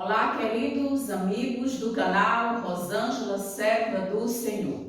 Olá, queridos amigos do canal Rosângela, serva do Senhor.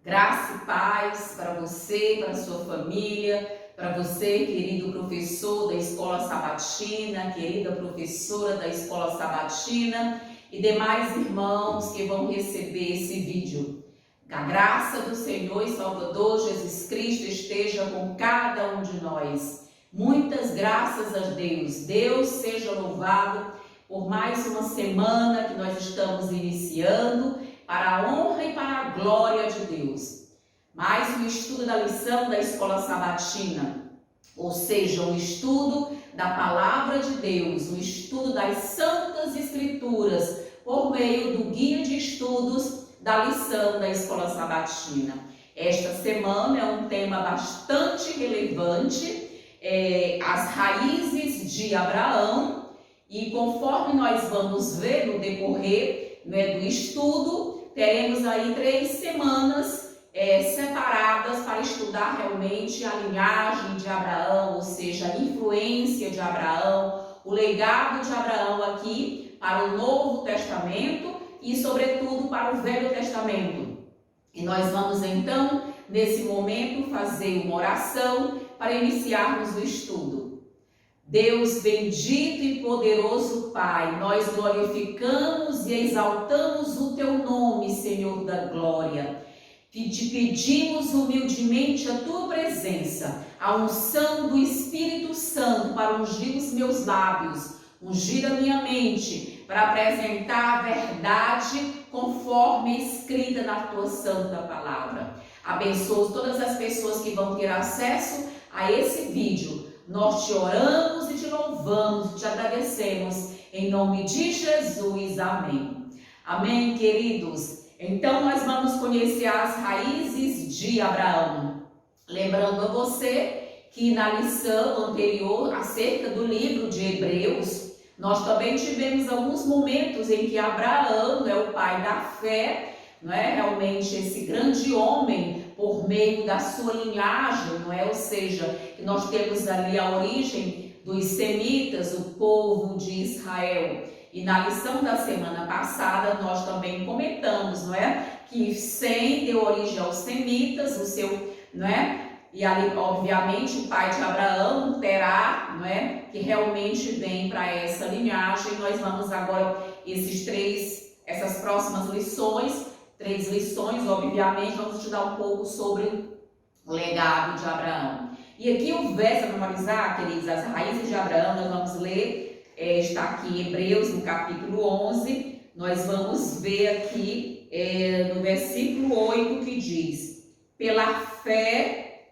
Graça e paz para você, para a sua família, para você, querido professor da Escola Sabatina, querida professora da Escola Sabatina e demais irmãos que vão receber esse vídeo. Que a graça do Senhor e Salvador Jesus Cristo esteja com cada um de nós. Muitas graças a Deus. Deus seja louvado por mais uma semana que nós estamos iniciando, para a honra e para a glória de Deus. Mais um estudo da lição da Escola Sabatina, ou seja, um estudo da Palavra de Deus, um estudo das Santas Escrituras, por meio do guia de estudos da lição da Escola Sabatina. Esta semana é um tema bastante relevante, as raízes de Abraão. E conforme nós vamos ver no decorrer do estudo, teremos aí 3 semanas separadas para estudar realmente a linhagem de Abraão, ou seja, a influência de Abraão, o legado de Abraão aqui para o Novo Testamento e, sobretudo, para o Velho Testamento. E nós vamos então, nesse momento, fazer uma oração para iniciarmos o estudo. Deus bendito e poderoso Pai, nós glorificamos e exaltamos o Teu nome, Senhor da glória. E te pedimos humildemente a Tua presença, a unção do Espírito Santo para ungir os meus lábios, ungir a minha mente, para apresentar a verdade conforme escrita na Tua santa palavra. Abençoa todas as pessoas que vão ter acesso a esse vídeo. Nós te oramos e te louvamos, te agradecemos, em nome de Jesus, amém. Amém, queridos? Então, nós vamos conhecer as raízes de Abraão. Lembrando a você que na lição anterior, acerca do livro de Hebreus, nós também tivemos alguns momentos em que Abraão é o pai da fé, não é? Realmente esse grande homem, por meio da sua linhagem, não é? Ou seja, que nós temos ali a origem dos semitas, o povo de Israel. E na lição da semana passada nós também comentamos, não é? Que Sem deu origem aos semitas, o seu, não é? E ali, obviamente, o pai de Abraão, Terá, não é? Que realmente vem para essa linhagem. Nós vamos agora, essas próximas lições, 3 lições, obviamente, vamos estudar um pouco sobre o legado de Abraão. E aqui o verso a memorizar, queridos, as raízes de Abraão, nós vamos ler, está aqui em Hebreus, no capítulo 11, nós vamos ver aqui no versículo 8 que diz: pela fé,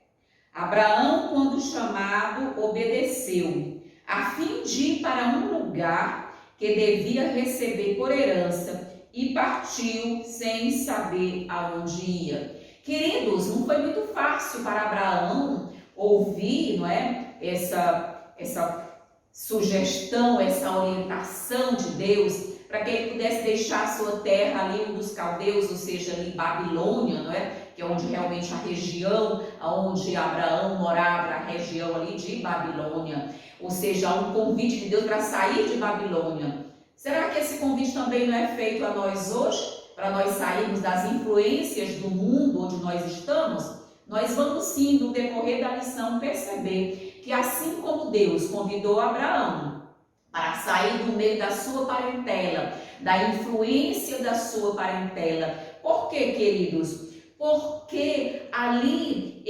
Abraão, quando chamado, obedeceu, a fim de ir para um lugar que devia receber por herança, e partiu sem saber aonde ia. Queridos, não foi muito fácil para Abraão ouvir, não é? Essa sugestão, essa orientação de Deus para que ele pudesse deixar a sua terra ali, dos caldeus, ou seja, ali Babilônia, não é? Que é onde realmente a região onde Abraão morava, a região ali de Babilônia. Ou seja, um convite de Deus para sair de Babilônia. Será que esse convite também não é feito a nós hoje? Para nós sairmos das influências do mundo onde nós estamos? Nós vamos sim, no decorrer da lição, perceber que assim como Deus convidou Abraão para sair do meio da sua parentela, da influência da sua parentela. Por quê, queridos? Porque ali,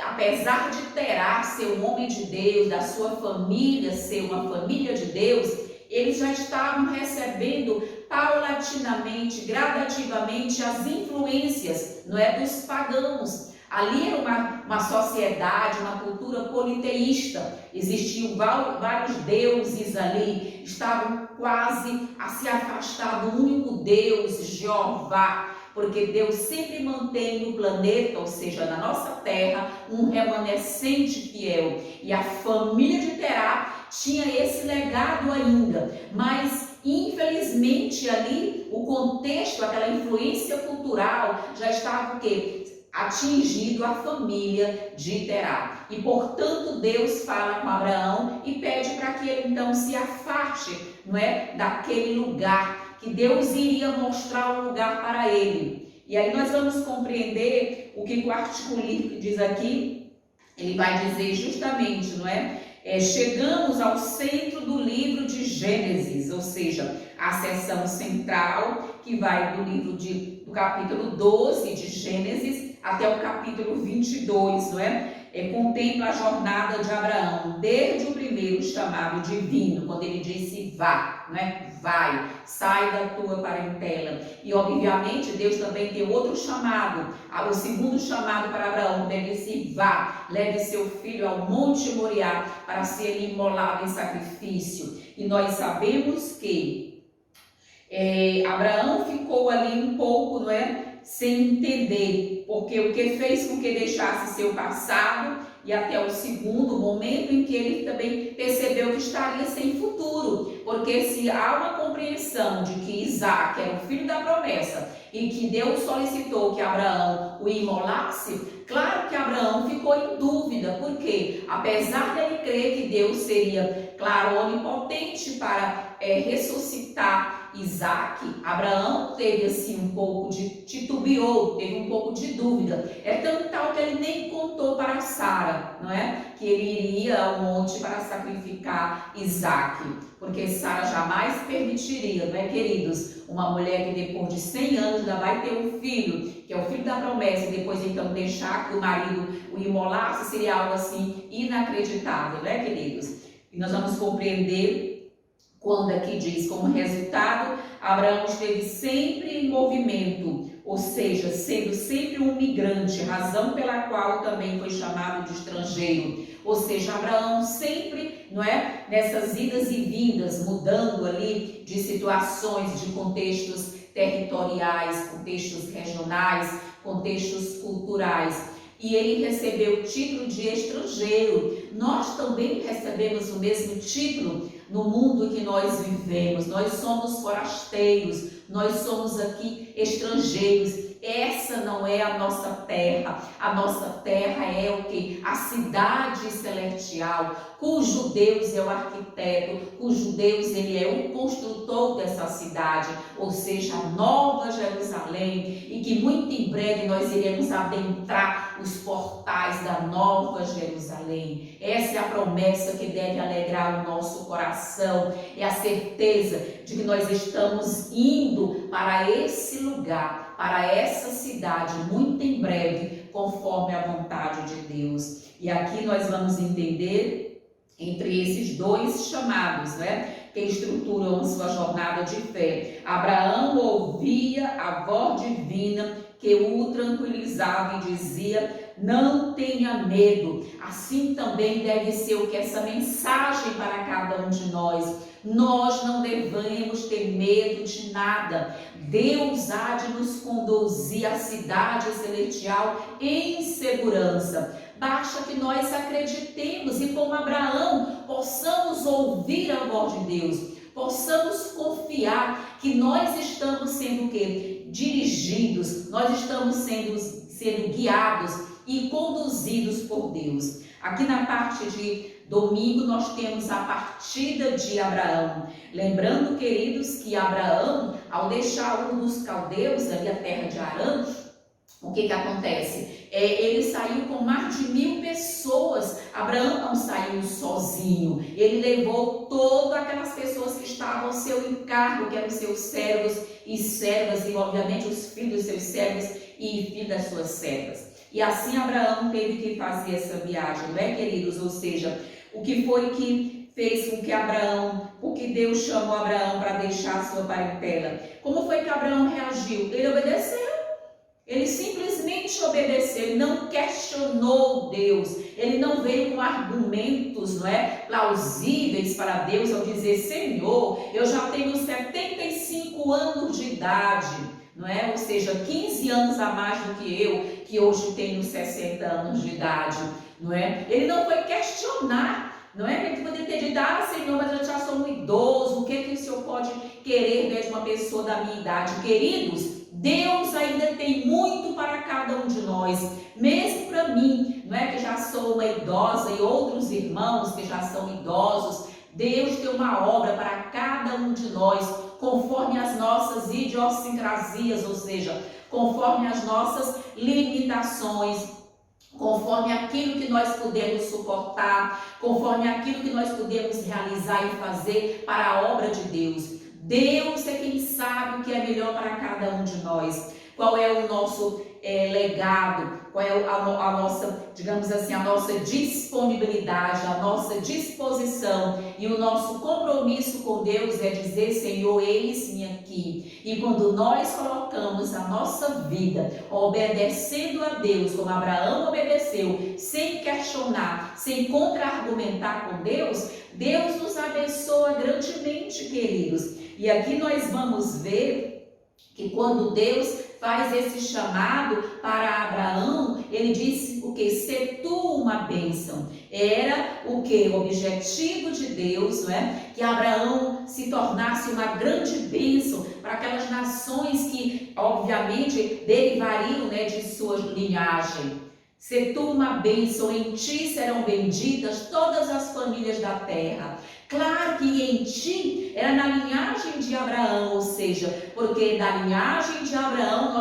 apesar de Terá ser um homem de Deus, da sua família ser uma família de Deus, eles já estavam recebendo paulatinamente, gradativamente as influências, não é, dos pagãos. Ali era uma sociedade, uma cultura politeísta. Existiam vários deuses ali, estavam quase a se afastar do único Deus, Jeová, porque Deus sempre mantém no planeta, ou seja, na nossa terra, um remanescente fiel. E a família de Terá tinha esse legado ainda, mas infelizmente ali o contexto, aquela influência cultural já estava o quê? atingido a família de Terá. E, portanto, Deus fala com Abraão e pede para que ele, então, se afaste, não é, daquele lugar, que Deus iria mostrar um lugar para ele. E aí nós vamos compreender o que o artigo diz aqui. Ele vai dizer justamente, não é? Chegamos ao centro do livro de Gênesis, ou seja, a seção central que vai do capítulo 12 de Gênesis até o capítulo 22, não é? Contempla a jornada de Abraão, desde o primeiro chamado divino, quando ele disse vá, não é? Vai, sai da tua parentela. E obviamente Deus também tem outro chamado, o segundo chamado para Abraão, quando ele disse vá, leve seu filho ao Monte Moriá para ser imolado em sacrifício. E nós sabemos que Abraão ficou ali um pouco, não é? Sem entender, porque o que fez com que deixasse seu passado e até o segundo momento em que ele também percebeu que estaria sem futuro, porque se há uma compreensão de que Isaac era o filho da promessa e que Deus solicitou que Abraão o imolasse, claro que Abraão ficou em dúvida, porque apesar dele crer que Deus seria, claro, onipotente para ressuscitar Isaac, Abraão teve assim um pouco de titubeou, teve um pouco de dúvida. É tão tal que ele nem contou para Sara, não é? Que ele iria ao monte para sacrificar Isaac, porque Sara jamais permitiria, não é, queridos? Uma mulher que depois de 100 anos já vai ter um filho, que é o filho da promessa, e depois então deixar que o marido o imolasse, seria algo assim inacreditável, né, queridos? E nós vamos compreender quando aqui diz, como resultado, Abraão esteve sempre em movimento, ou seja, sendo sempre um migrante, razão pela qual também foi chamado de estrangeiro. Ou seja, Abraão sempre, não é, nessas idas e vindas, mudando ali de situações, de contextos territoriais, contextos regionais, contextos culturais. E ele recebeu o título de estrangeiro. Nós também recebemos o mesmo título no mundo que nós vivemos. Nós somos forasteiros, nós somos aqui estrangeiros. Essa não é a nossa terra. A nossa terra é o que? A cidade celestial, cujo Deus é o arquiteto, cujo Deus ele é o construtor dessa cidade, ou seja, a Nova Jerusalém, e que muito em breve nós iremos adentrar os portais da Nova Jerusalém. Essa é a promessa que deve alegrar o nosso coração, é a certeza de que nós estamos indo para esse lugar, para essa cidade, muito em breve, conforme a vontade de Deus. E aqui nós vamos entender entre esses dois chamados, né, que estruturam sua jornada de fé. Abraão ouvia a voz divina que o tranquilizava e dizia: não tenha medo. Assim também deve ser o que essa mensagem para cada um de nós. Nós não devemos ter medo de nada. Deus há de nos conduzir à cidade celestial em segurança. Basta que nós acreditemos e, como Abraão, possamos ouvir a voz de Deus, possamos confiar que nós estamos sendo o quê? Dirigidos, nós estamos sendo guiados e conduzidos por Deus. Aqui na parte de domingo nós temos a partida de Abraão. Lembrando, queridos, que Abraão, ao deixar um dos caldeus, ali a terra de Harã, o que acontece? Ele saiu com mais de 1000 pessoas. Abraão não saiu sozinho. Ele levou todas aquelas pessoas que estavam ao seu encargo, que eram seus servos e servas, e obviamente os filhos dos seus servos e filhos das suas servas. E assim Abraão teve que fazer essa viagem, não é, queridos? Ou seja, o que foi que fez com que Abraão, porque Deus chamou Abraão para deixar a sua parentela? Como foi que Abraão reagiu? Ele obedeceu. Ele simplesmente obedeceu, ele não questionou Deus, ele não veio com argumentos, não é, plausíveis para Deus ao dizer: Senhor, eu já tenho 75 anos de idade, não é? Ou seja, 15 anos a mais do que eu, que hoje tenho 60 anos de idade, não é? Ele não foi questionar, não é? Ele poderia ter dito: ah, Senhor, mas eu já sou um idoso, o que o Senhor pode querer, né, de uma pessoa da minha idade? Queridos, Deus ainda tem muito para cada um de nós, mesmo para mim, não é, que já sou uma idosa, e outros irmãos que já são idosos. Deus tem uma obra para cada um de nós, conforme as nossas idiosincrasias, ou seja, conforme as nossas limitações, conforme aquilo que nós podemos suportar, conforme aquilo que nós podemos realizar e fazer para a obra de Deus. Deus é quem sabe o que é melhor para cada um de nós. Qual é o nosso legado, qual é a nossa, digamos assim, a nossa disponibilidade, a nossa disposição, e o nosso compromisso com Deus é dizer: Senhor, eis-me aqui. E quando nós colocamos a nossa vida obedecendo a Deus, como Abraão obedeceu, sem questionar, sem contra-argumentar com Deus, Deus nos abençoa grandemente, queridos. E aqui nós vamos ver que quando Deus faz esse chamado para Abraão, ele disse o que? Ser tu uma bênção. Era o que? O objetivo de Deus, não é? Que Abraão se tornasse uma grande bênção para aquelas nações que, obviamente, derivariam, né, de sua linhagem. Ser tu uma bênção, em ti serão benditas todas as famílias da terra. Claro que em ti era na linhagem de Abraão, ou seja, porque da linhagem de Abraão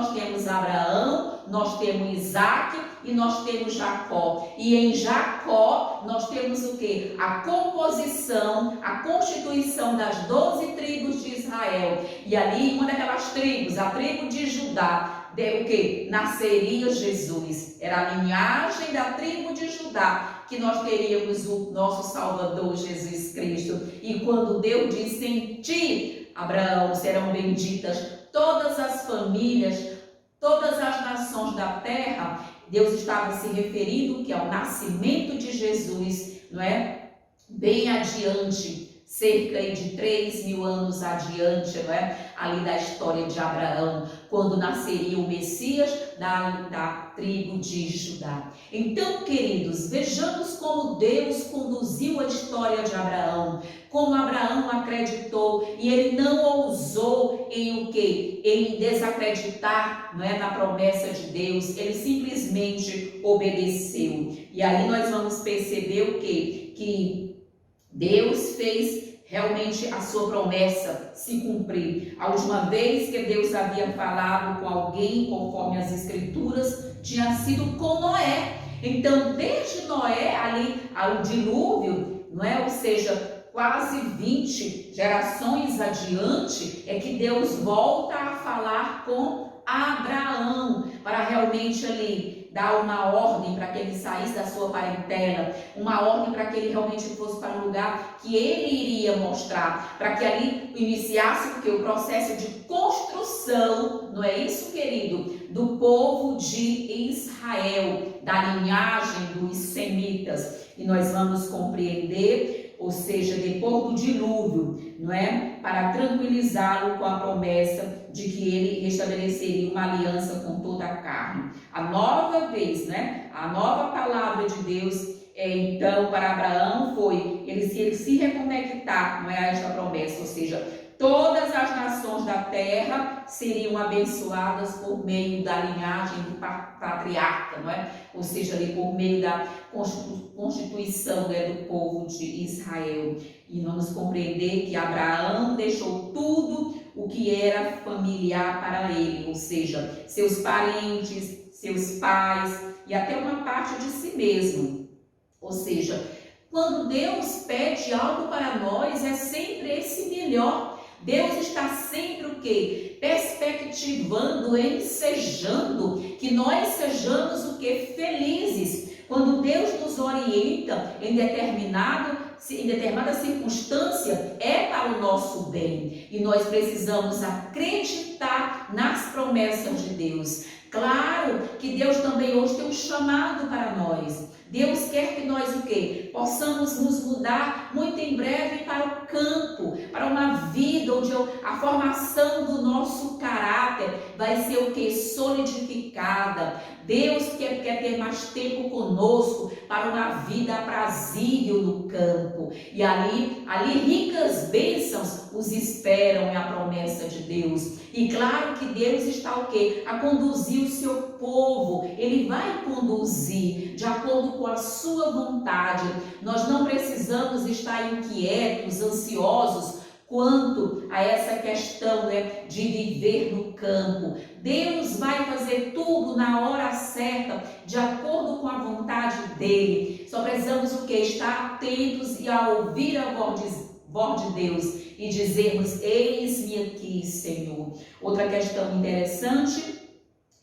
nós temos Isaac e nós temos Jacó. E em Jacó nós temos o que? A composição, a constituição das 12 tribos de Israel. E ali uma daquelas tribos, a tribo de Judá, o que? Nasceria Jesus. Era a linhagem da tribo de Judá que nós teríamos o nosso Salvador Jesus Cristo. E quando Deus disse: em ti, Abraão, serão benditas todas as famílias, todas as nações da terra, Deus estava se referindo que ao nascimento de Jesus, não é? Bem adiante, cerca de 3.000 anos adiante, não é? Ali da história de Abraão, quando nasceria o Messias da tribo de Judá. Então, queridos, vejamos como Deus conduziu a história de Abraão, como Abraão acreditou, e ele não ousou em o quê? Em desacreditar, não é, na promessa de Deus. Ele simplesmente obedeceu. E aí nós vamos perceber o quê? Que Deus fez realmente a sua promessa se cumprir. A última vez que Deus havia falado com alguém, conforme as Escrituras, tinha sido com Noé. Então, desde Noé ali ao dilúvio, não é? Ou seja, quase 20 gerações adiante, é que Deus volta a falar com Abraão, para realmente ali dar uma ordem para que ele saísse da sua parentela, uma ordem para que ele realmente fosse para um lugar que ele iria mostrar, para que ali iniciasse o processo de construção, não é isso, querido? Do povo de Israel, da linhagem dos semitas. E nós vamos compreender, ou seja, depois do dilúvio, não é? Para tranquilizá-lo com a promessa de que ele restabeleceria uma aliança com toda a carne. A nova vez, né? A nova palavra de Deus, então, para Abraão foi ele se reconectar, não é, a esta promessa, ou seja, todas as nações da terra seriam abençoadas por meio da linhagem do patriarca, não é? Ou seja, ali por meio da constituição, né, do povo de Israel. E vamos compreender que Abraão deixou tudo o que era familiar para ele, ou seja, seus parentes, seus pais e até uma parte de si mesmo. Ou seja, quando Deus pede algo para nós, é sempre esse melhor. Deus está sempre o quê? Perspectivando, ensejando que nós sejamos o quê? Felizes. Quando Deus nos orienta em determinada circunstância, é para o nosso bem. E nós precisamos acreditar nas promessas de Deus. Claro que Deus também hoje tem um chamado para nós. Deus quer que nós o quê? Possamos nos mudar muito em breve para para o campo, para uma vida onde a formação do nosso caráter vai ser o que? Solidificada. Deus quer ter mais tempo conosco para uma vida aprazível no campo. E ali ricas bênçãos os esperam, é a promessa de Deus. E claro que Deus está o quê? A conduzir o seu povo. Ele vai conduzir de acordo com a sua vontade. Nós não precisamos estar inquietos, ansiosos quanto a essa questão, né, de viver no campo. Deus vai fazer tudo na hora certa, de acordo com a vontade dele. Só precisamos o quê? Estar atentos e a ouvir a voz de Deus e dizermos: eis-me aqui, Senhor. Outra questão interessante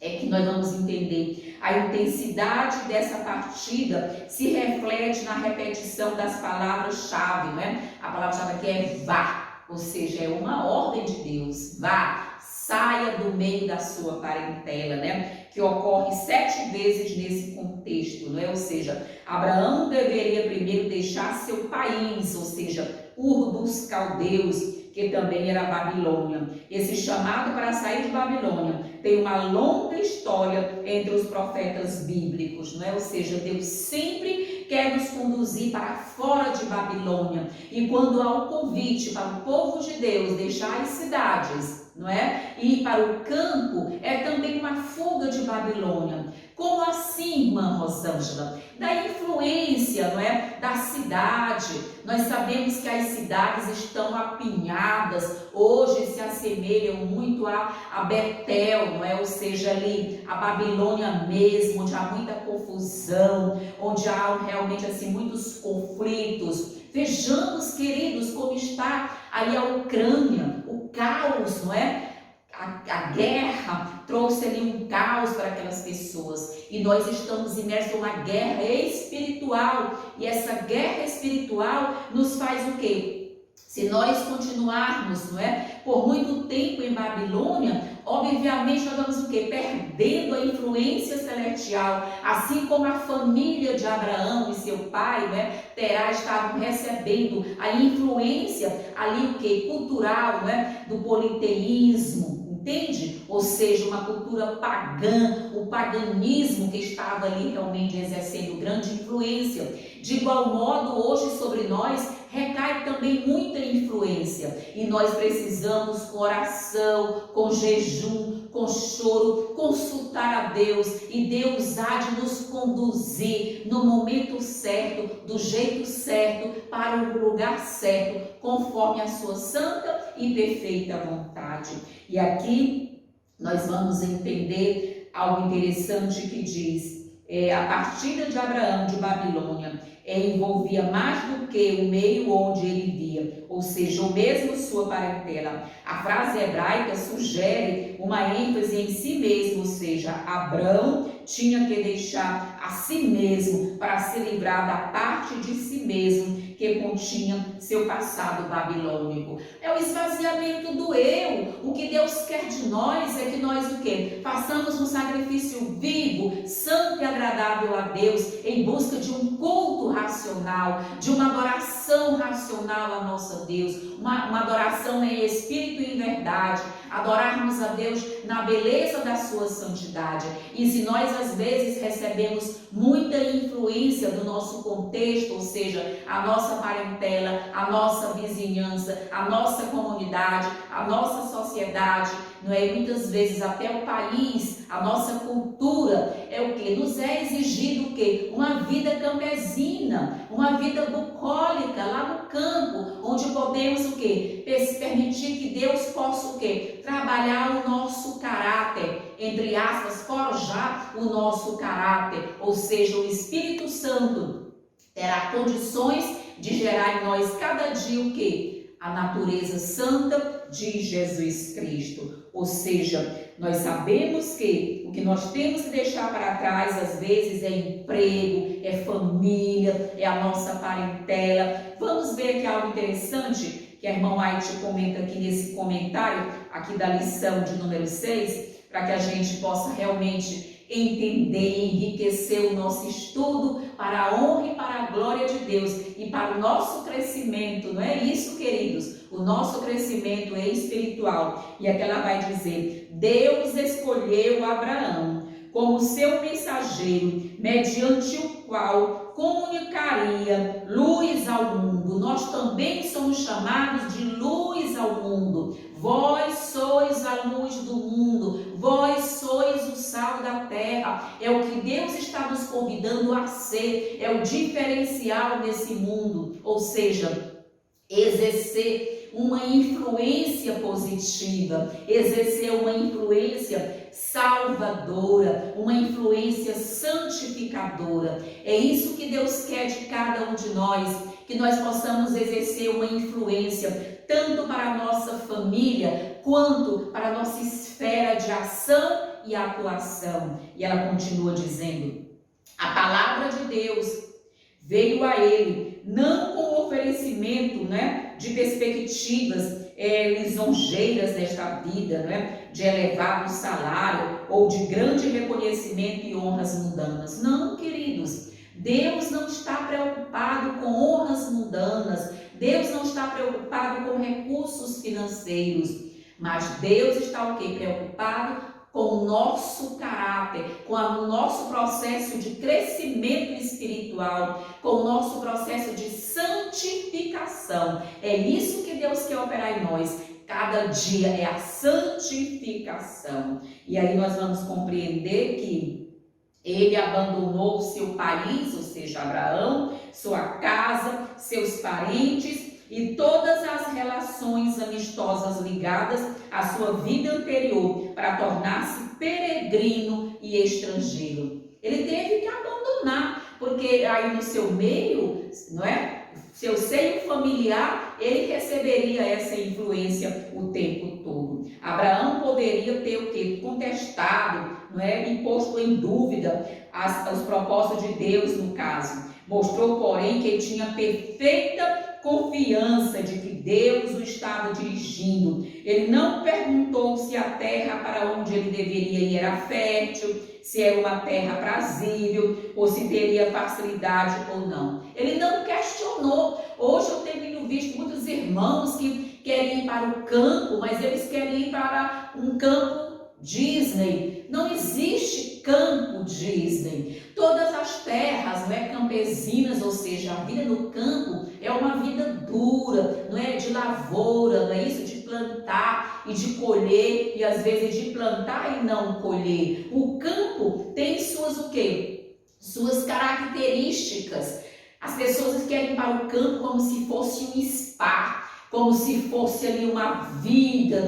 é que nós vamos entender a intensidade dessa partida se reflete na repetição das palavras-chave, né? A palavra-chave aqui é vá. Ou seja, é uma ordem de Deus. Vá, saia do meio da sua parentela, né? Que ocorre 7 vezes nesse contexto, né? Ou seja, Abraão deveria primeiro deixar seu país, ou seja, Ur dos Caldeus, que também era Babilônia. Esse chamado para sair de Babilônia tem uma longa história entre os profetas bíblicos, não é? Ou seja, Deus sempre quer nos conduzir para fora de Babilônia. E quando há um convite para o povo de Deus deixar as cidades, não é? E ir para o campo, é também uma fuga de Babilônia. Como assim, irmã Rosângela? Da influência, não é? Da cidade. Nós sabemos que as cidades estão apinhadas, hoje se assemelham muito a Betel, não é? Ou seja, ali a Babilônia mesmo, onde há muita confusão, onde há realmente assim muitos conflitos. Vejamos, queridos, como está ali a Ucrânia, o caos, não é? A guerra trouxe ali um caos para aquelas pessoas e nós estamos imersos em uma guerra espiritual, e essa guerra espiritual nos faz o quê? Se nós continuarmos, não é, por muito tempo em Babilônia, obviamente nós vamos o quê? Perdendo a influência celestial, assim como a família de Abraão e seu pai, né, Terá, estavam recebendo a influência ali o quê? Cultural, né, do politeísmo. Entende? Ou seja, uma cultura pagã, o paganismo que estava ali realmente exercendo grande influência. De igual modo, hoje sobre nós recai também muita influência e nós precisamos, com oração, com jejum, com choro, consultar a Deus, e Deus há de nos conduzir no momento certo, do jeito certo, para o lugar certo, conforme a sua santa e perfeita vontade. E aqui nós vamos entender algo interessante que diz: a partida de Abraão de Babilônia envolvia mais do que o meio onde ele via, ou seja, o mesmo sua parentela. A frase hebraica sugere uma ênfase em si mesmo, ou seja, Abraão tinha que deixar a si mesmo para se livrar da parte de si mesmo que continha seu passado babilônico. É o esvaziamento do eu. O que Deus quer de nós é que nós o quê? Façamos um sacrifício vivo, santo e agradável a Deus, em busca de um culto racional, de uma adoração racional a nosso Deus, uma adoração em espírito e em verdade, adorarmos a Deus na beleza da sua santidade. E se nós às vezes recebemos muita influência do nosso contexto, ou seja, a nossa parentela, a nossa vizinhança, a nossa comunidade, a nossa sociedade, não é? Muitas vezes até o país, a nossa cultura, é o que? Nos é exigido o quê? Uma vida campesina, uma vida bucólica lá no campo, onde podemos o quê? Permitir que Deus possa o quê? Trabalhar o nosso caráter, entre aspas, forjar o nosso caráter, ou seja, o Espírito Santo terá condições de gerar em nós cada dia o quê? A natureza santa de Jesus Cristo. Ou seja, nós sabemos que o que nós temos que deixar para trás às vezes é emprego, é família, é a nossa parentela. Vamos ver aqui algo interessante que a irmã White comenta aqui nesse comentário aqui da lição de número 6, para que a gente possa realmente entender e enriquecer o nosso estudo para a honra e para a glória de Deus e para o nosso crescimento, não é isso, queridos? O nosso crescimento é espiritual. E aqui ela vai dizer: Deus escolheu Abraão como seu mensageiro, mediante o qual comunicaria luz ao mundo. Nós também somos chamados de luz ao mundo. Vós sois a luz do mundo, vós sois o sal da terra. É o que Deus está nos convidando a ser, é o diferencial desse mundo, ou seja, exercer uma influência positiva, exercer uma influência salvadora, uma influência santificadora. É isso que Deus quer de cada um de nós, que nós possamos exercer uma influência tanto para a nossa família quanto para a nossa esfera de ação e atuação. E ela continua dizendo: a palavra de Deus veio a ele não com oferecimento, de perspectivas lisonjeiras desta vida, de elevado salário ou de grande reconhecimento e honras mundanas. Não, queridos, Deus não está preocupado com honras mundanas, Deus não está preocupado com recursos financeiros, mas Deus está o quê? Preocupado com o nosso caráter, com o nosso processo de crescimento espiritual, com o nosso processo de santificação. É isso que Deus quer operar em nós. Cada dia é a santificação. E aí nós vamos compreender que ele abandonou o seu país, ou seja, Abraão, sua casa, seus parentes e todas as relações amistosas ligadas à sua vida anterior para tornar-se peregrino e estrangeiro. Ele teve que abandonar, porque aí no seu meio, seu seio familiar, ele receberia essa influência o tempo todo. Abraão poderia ter o quê? Contestado, e posto em dúvida os propósitos de Deus no caso. Mostrou, porém, que ele tinha perfeita confiança de que Deus o estava dirigindo. Ele não perguntou se a terra para onde ele deveria ir era fértil, se era uma terra aprazível, ou se teria facilidade ou não. Ele não questionou. Hoje eu tenho visto muitos irmãos que querem ir para o campo, mas eles querem ir para um campo Disney. Não existe campo Disney. Todas as terras, campesinas, ou seja, a vida no campo é uma vida dura, de lavoura, de plantar e de colher, e às vezes de plantar e não colher. O campo tem suas suas características. As pessoas querem ir para o campo como se fosse um spa, como se fosse ali uma vida,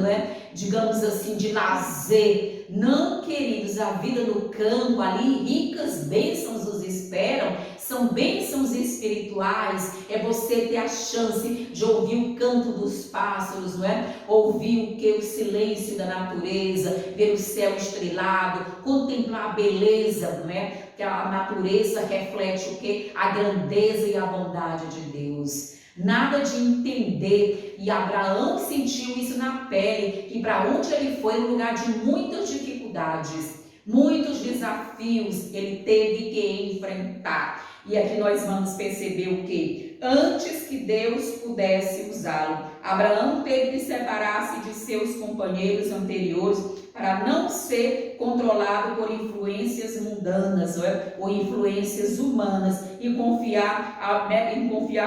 digamos assim, de lazer. Não, queridos, a vida no campo, ali ricas bênçãos os esperam, são bênçãos espirituais. É você ter a chance de ouvir o canto dos pássaros, ouvir o silêncio da natureza, ver o céu estrelado, contemplar a beleza, que a natureza reflete o quê? A grandeza e a bondade de Deus. Nada de entender, e Abraão sentiu isso na pele, que para onde ele foi, um lugar de muitas dificuldades, muitos desafios ele teve que enfrentar. E aqui nós vamos perceber o que? Antes que Deus pudesse usá-lo, Abraão teve que separar-se de seus companheiros anteriores para não ser controlado por influências mundanas, ou influências humanas, e confiar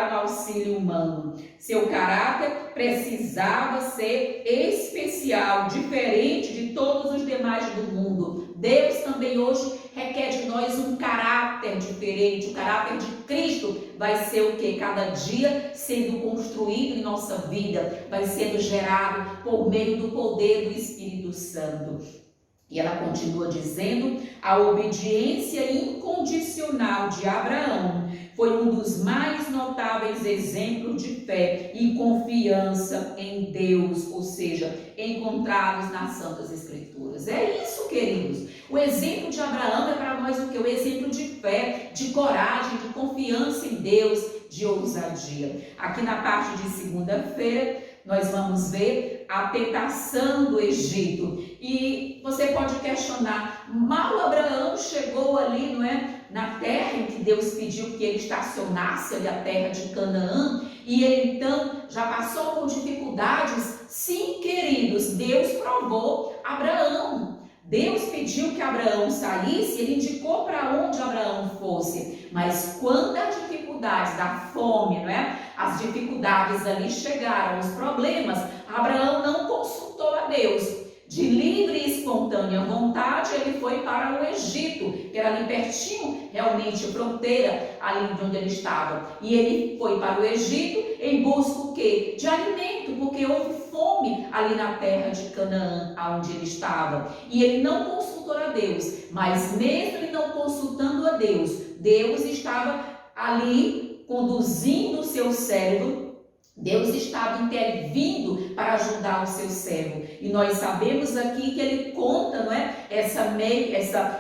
no auxílio humano. Seu caráter precisava ser especial, diferente de todos os demais do mundo. Deus também hoje requer de nós um caráter diferente. O caráter de Cristo vai ser o que? Cada dia sendo construído em nossa vida, vai sendo gerado por meio do poder do Espírito Santo. E ela continua dizendo: a obediência incondicional de Abraão foi um dos mais notáveis exemplos de fé e confiança em Deus, ou seja, encontrados nas Santas Escrituras. É isso, queridos. O exemplo de Abraão é para nós o que? O exemplo de fé, de coragem, de confiança em Deus, de ousadia. Aqui na parte de segunda-feira, nós vamos ver a tentação do Egito. E você pode questionar, mal Abraão chegou ali, não é? Na terra em que Deus pediu que ele estacionasse ali, a terra de Canaã, e ele então já passou por dificuldades. Sim, queridos, Deus provou Abraão. Deus pediu que Abraão saísse, ele indicou para onde Abraão fosse. Mas quando as dificuldades da fome, não é? As dificuldades ali chegaram, os problemas, Abraão não consultou a Deus. De livre e espontânea vontade, ele foi para o Egito, que era ali pertinho, realmente, fronteira ali de onde ele estava. E ele foi para o Egito em busca o quê? De alimento, porque houve fome ali na terra de Canaã, onde ele estava. E ele não consultou a Deus, mas mesmo ele não consultando a Deus, Deus estava ali conduzindo o seu servo. Deus estava intervindo para ajudar o seu servo. E nós sabemos aqui que ele conta, não é? Essa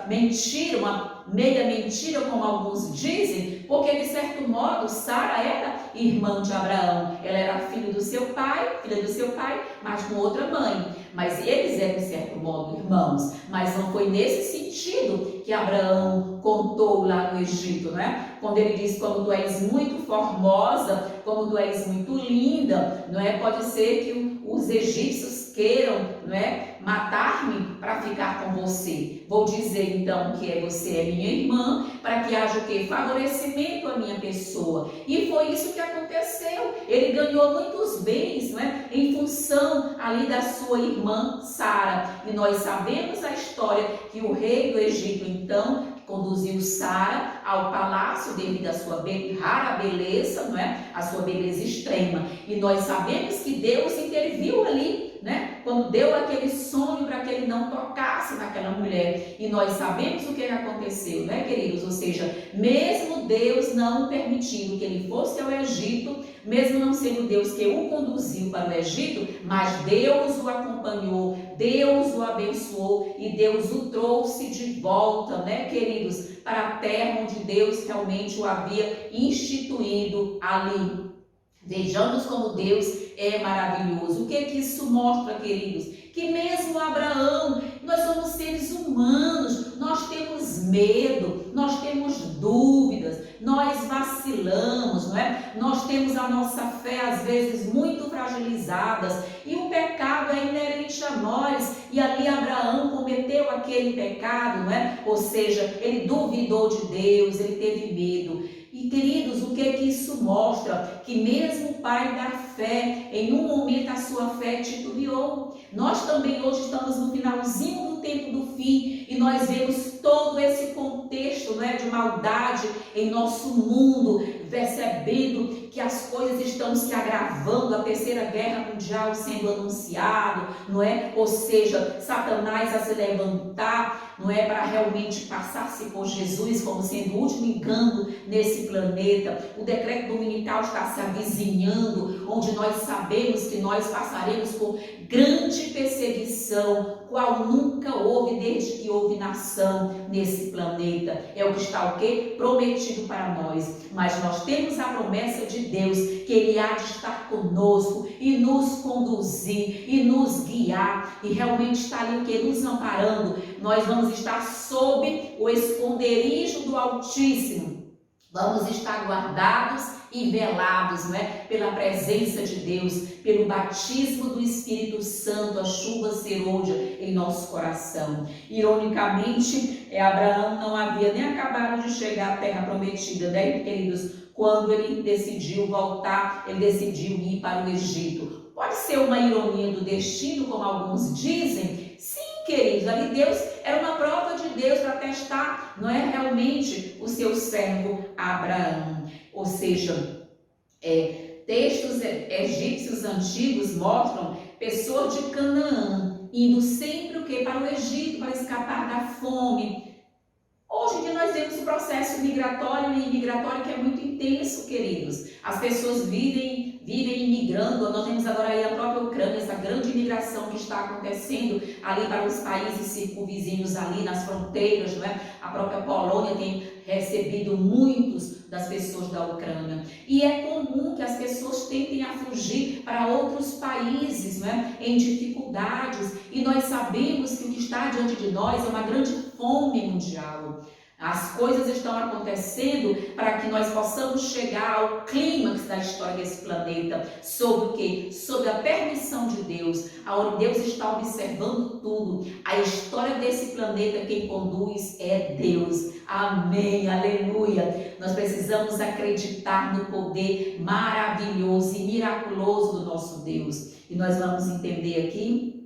mentira, uma meia mentira, como alguns dizem, porque de certo modo Sara era irmã de Abraão. Ela era filha do seu pai, mas com outra mãe. Mas eles eram de certo modo irmãos. Mas não foi nesse sentido que Abraão contou lá no Egito, não é? Quando ele diz, como tu és muito formosa, como tu és muito linda, não é? Pode ser que os egípcios queiram, não é, matar-me para ficar com você. Vou dizer então que você é minha irmã, para que haja o quê? Favorecimento à minha pessoa. E foi isso que aconteceu. Ele ganhou muitos bens, não é, em função ali da sua irmã Sara. E nós sabemos a história que o rei do Egito então conduziu Sara ao palácio devido à sua rara beleza, não é? A sua beleza extrema. E nós sabemos que Deus interviu ali, né? Quando deu aquele sonho para que ele não tocasse naquela mulher. E nós sabemos o que aconteceu, né, queridos? Ou seja, mesmo Deus não permitindo que ele fosse ao Egito, mesmo não sendo Deus que o conduziu para o Egito, mas Deus o acompanhou, Deus o abençoou e Deus o trouxe de volta, né, queridos, para a terra onde Deus realmente o havia instituído ali. Vejamos como Deus é maravilhoso. O que isso mostra, queridos? Que mesmo Abraão, nós somos seres humanos, nós temos medo, nós temos dúvidas, nós vacilamos, não é? Nós temos a nossa fé às vezes muito fragilizadas e o pecado é inerente a nós. E ali Abraão cometeu aquele pecado, não é? Ou seja, ele duvidou de Deus, ele teve medo. E queridos, o que isso mostra? Que mesmo o pai da fé, em um momento a sua fé titubeou. Nós também hoje estamos no finalzinho do tempo do fim e nós vemos todo esse contexto, não é, de maldade em nosso mundo, percebendo que as coisas estão se agravando, a terceira guerra mundial sendo anunciado, não é? Ou seja, Satanás a se levantar, não é, para realmente passar-se por Jesus como sendo o último engano nesse planeta. O decreto dominical está se avizinhando, onde nós sabemos que nós passaremos por grande perseguição, qual nunca houve desde que houve nação nesse planeta. É o que está o quê? Prometido para nós. Mas nós temos a promessa de Deus que Ele há de estar conosco e nos conduzir e nos guiar e realmente está ali o que? Nos amparando. Nós vamos estar sob o esconderijo do Altíssimo. Vamos estar guardados e velados, não é? Pela presença de Deus, pelo batismo do Espírito Santo, a chuva serôdia em nosso coração. Ironicamente, Abraão não havia nem acabado de chegar à terra prometida, né, queridos? Quando ele decidiu voltar, ele decidiu ir para o Egito. Pode ser uma ironia do destino, como alguns dizem? Sim, queridos, ali Deus era uma prova de Deus para testar, não é, realmente o seu servo Abraão. Ou seja, textos egípcios antigos mostram pessoas de Canaã indo sempre o quê? Para o Egito, para escapar da fome. Hoje em dia nós vemos o processo migratório e imigratório que é muito intenso, queridos. As pessoas vivem imigrando. Nós temos agora aí a própria Ucrânia, essa grande imigração que está acontecendo ali para os países circunvizinhos ali nas fronteiras, não é? A própria Polônia tem recebido muitos das pessoas da Ucrânia. E é comum que as pessoas tentem a fugir para outros países, né, em dificuldades. E nós sabemos que o que está diante de nós é uma grande fome mundial. As coisas estão acontecendo para que nós possamos chegar ao clímax da história desse planeta. Sobre o quê? Sobre a permissão de Deus. Aonde Deus está observando tudo. A história desse planeta, quem conduz é Deus. Amém, aleluia. Nós precisamos acreditar no poder maravilhoso e miraculoso do nosso Deus. E nós vamos entender aqui.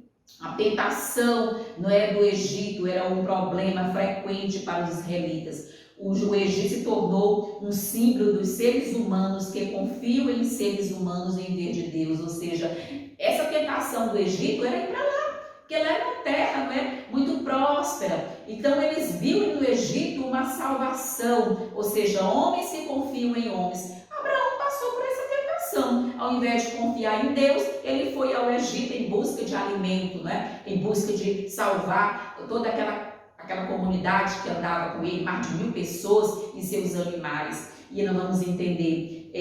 A tentação, não é, do Egito era um problema frequente para os israelitas. O Egito se tornou um símbolo dos seres humanos que confiam em seres humanos em vez de Deus. Ou seja, essa tentação do Egito era ir para lá, porque lá era uma terra, não é, muito próspera. Então eles viram no Egito uma salvação, ou seja, homens que confiam em homens. Abraão passou por essa tentação. Ao invés de confiar em Deus, ele foi ao Egito em busca de alimento, né? Em busca de salvar toda aquela comunidade que andava com ele, mais de 1000 pessoas e seus animais. E nós vamos entender,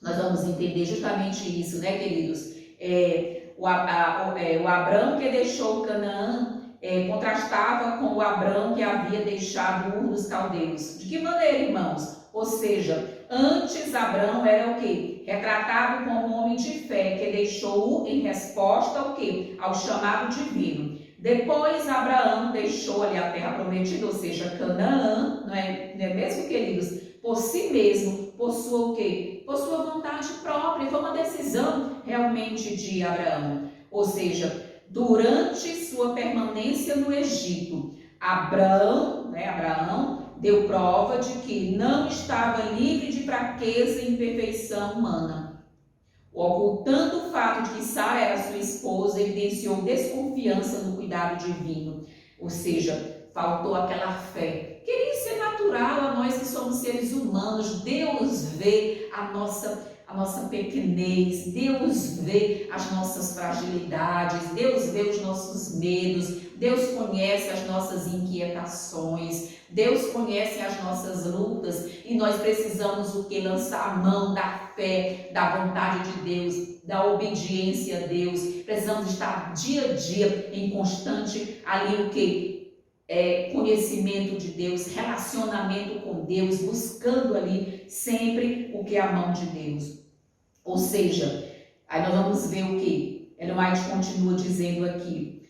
nós vamos entender justamente isso, né, queridos? O Abrão que deixou Canaã contrastava com o Abrão que havia deixado Ur dos Caldeus. De que maneira, irmãos? Ou seja, antes Abrão era o quê? Retratado como um homem de fé que deixou em resposta ao quê? Ao chamado divino. Depois Abraão deixou ali a terra prometida, ou seja, Canaã, não é mesmo, queridos? Por si mesmo, por sua o quê? Por sua vontade própria. Foi uma decisão realmente de Abraão. Ou seja, durante sua permanência no Egito, Abraão deu prova de que não estava livre de fraqueza e imperfeição humana. Ocultando o fato de que Sara era sua esposa, evidenciou desconfiança no cuidado divino. Ou seja, faltou aquela fé. Queria ser natural a nós que somos seres humanos. Deus vê a nossa pequenez, Deus vê as nossas fragilidades, Deus vê os nossos medos, Deus conhece as nossas inquietações, Deus conhece as nossas lutas e nós precisamos o que? Lançar a mão da fé, da vontade de Deus, da obediência a Deus. Precisamos estar dia a dia em constante ali o que? Conhecimento de Deus, relacionamento com Deus, buscando ali sempre o que é a mão de Deus. Ou seja, aí nós vamos ver o que? Ellen White continua dizendo aqui,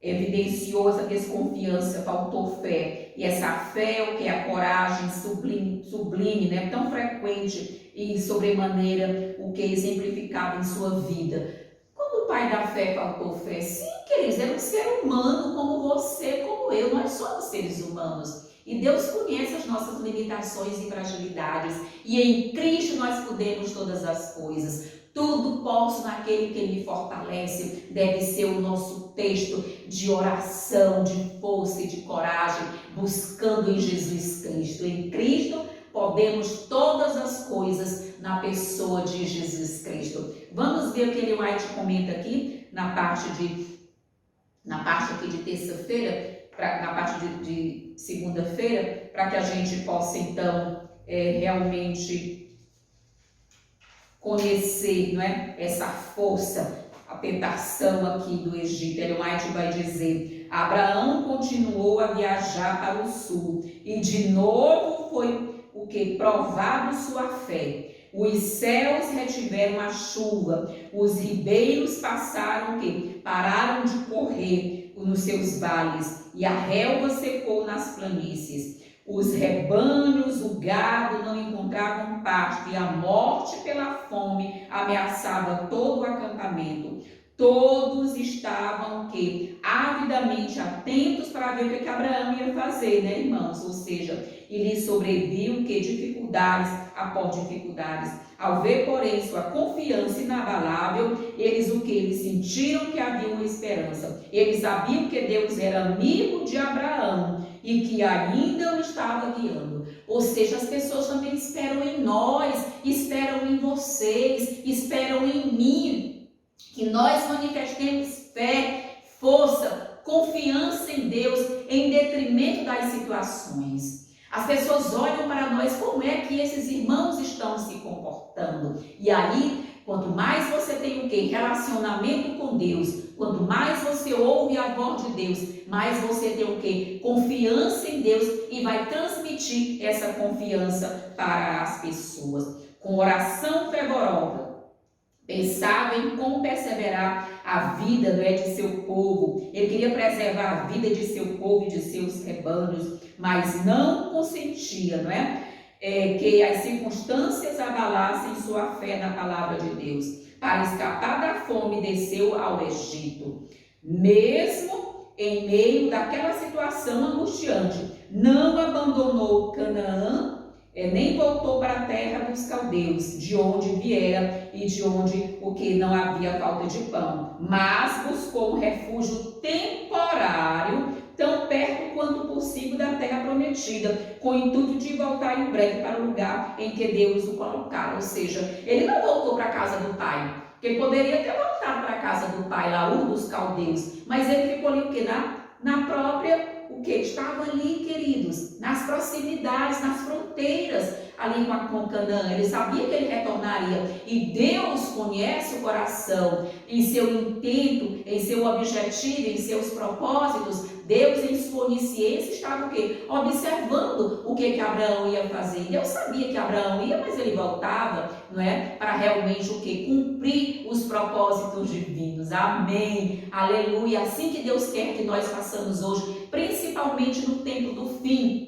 evidenciou essa desconfiança, faltou fé. E essa fé é o que? A coragem sublime, né? Tão frequente e sobremaneira o que? Exemplificado em sua vida. Quando o pai da fé faltou fé? Sim, queridos, era um ser humano como você, como eu. Nós somos seres humanos. E Deus conhece as nossas limitações e fragilidades. E em Cristo nós podemos todas as coisas. Tudo posso naquele que me fortalece. Deve ser o nosso texto de oração, de força e de coragem, buscando em Jesus Cristo. Em Cristo podemos todas as coisas na pessoa de Jesus Cristo. Vamos ver o que Ellen White comenta aqui na parte aqui de terça-feira, na parte de segunda-feira, para que a gente possa então realmente conhecer, não é, essa força, a tentação aqui do Egito. Ellen White vai dizer: Abraão continuou a viajar para o sul e de novo foi o que? Provado sua fé. Os céus retiveram a chuva, os ribeiros passaram o quê? Pararam de correr nos seus vales e a relva secou nas planícies. Os rebanhos, o gado não encontravam pasto e a morte pela fome ameaçava todo o acampamento. Todos estavam o quê? Avidamente atentos para ver o que Abraão ia fazer, né, irmãos? Ou seja, e lhe sobreviu que dificuldades após dificuldades. Ao ver, porém, sua confiança inabalável, eles o que? Eles sentiram que havia uma esperança. Eles sabiam que Deus era amigo de Abraão e que ainda o estava guiando. Ou seja, as pessoas também esperam em nós, esperam em vocês, esperam em mim, que nós manifestemos fé, força, confiança em Deus, em detrimento das situações. As pessoas olham para nós, como é que esses irmãos estão se comportando? E aí, quanto mais você tem o quê? Relacionamento com Deus, quanto mais você ouve a voz de Deus, mais você tem o quê? Confiança em Deus e vai transmitir essa confiança para as pessoas. Com oração fervorosa, pensava em como perseverar a vida, não é, de seu povo. Ele queria preservar a vida de seu povo e de seus rebanhos, mas não consentia, não é? Que as circunstâncias abalassem sua fé na palavra de Deus. Para escapar da fome, desceu ao Egito. Mesmo em meio daquela situação angustiante, não abandonou Canaã, nem voltou para a terra dos caldeus, de onde viera e de onde o que não havia falta de pão, mas buscou um refúgio temporário, tão perto quanto possível da terra prometida, com o intuito de voltar em breve para o lugar em que Deus o colocara. Ou seja, ele não voltou para a casa do pai, porque ele poderia ter voltado para a casa do pai, lá, Ur dos caldeus, mas ele ficou ali o quê? Na própria, o que? Estava ali, queridos, nas proximidades, nas fronteiras, ali com Canaã. Ele sabia que ele retornaria. E Deus conhece o coração, em seu intento, em seu objetivo, em seus propósitos. Deus, em sua onisciência, estava o quê? Observando o que Abraão ia fazer. Deus sabia que Abraão ia, mas ele voltava, não é? Para realmente o quê? Cumprir os propósitos divinos. Amém. Aleluia. Assim que Deus quer que nós façamos hoje, principalmente no tempo do fim.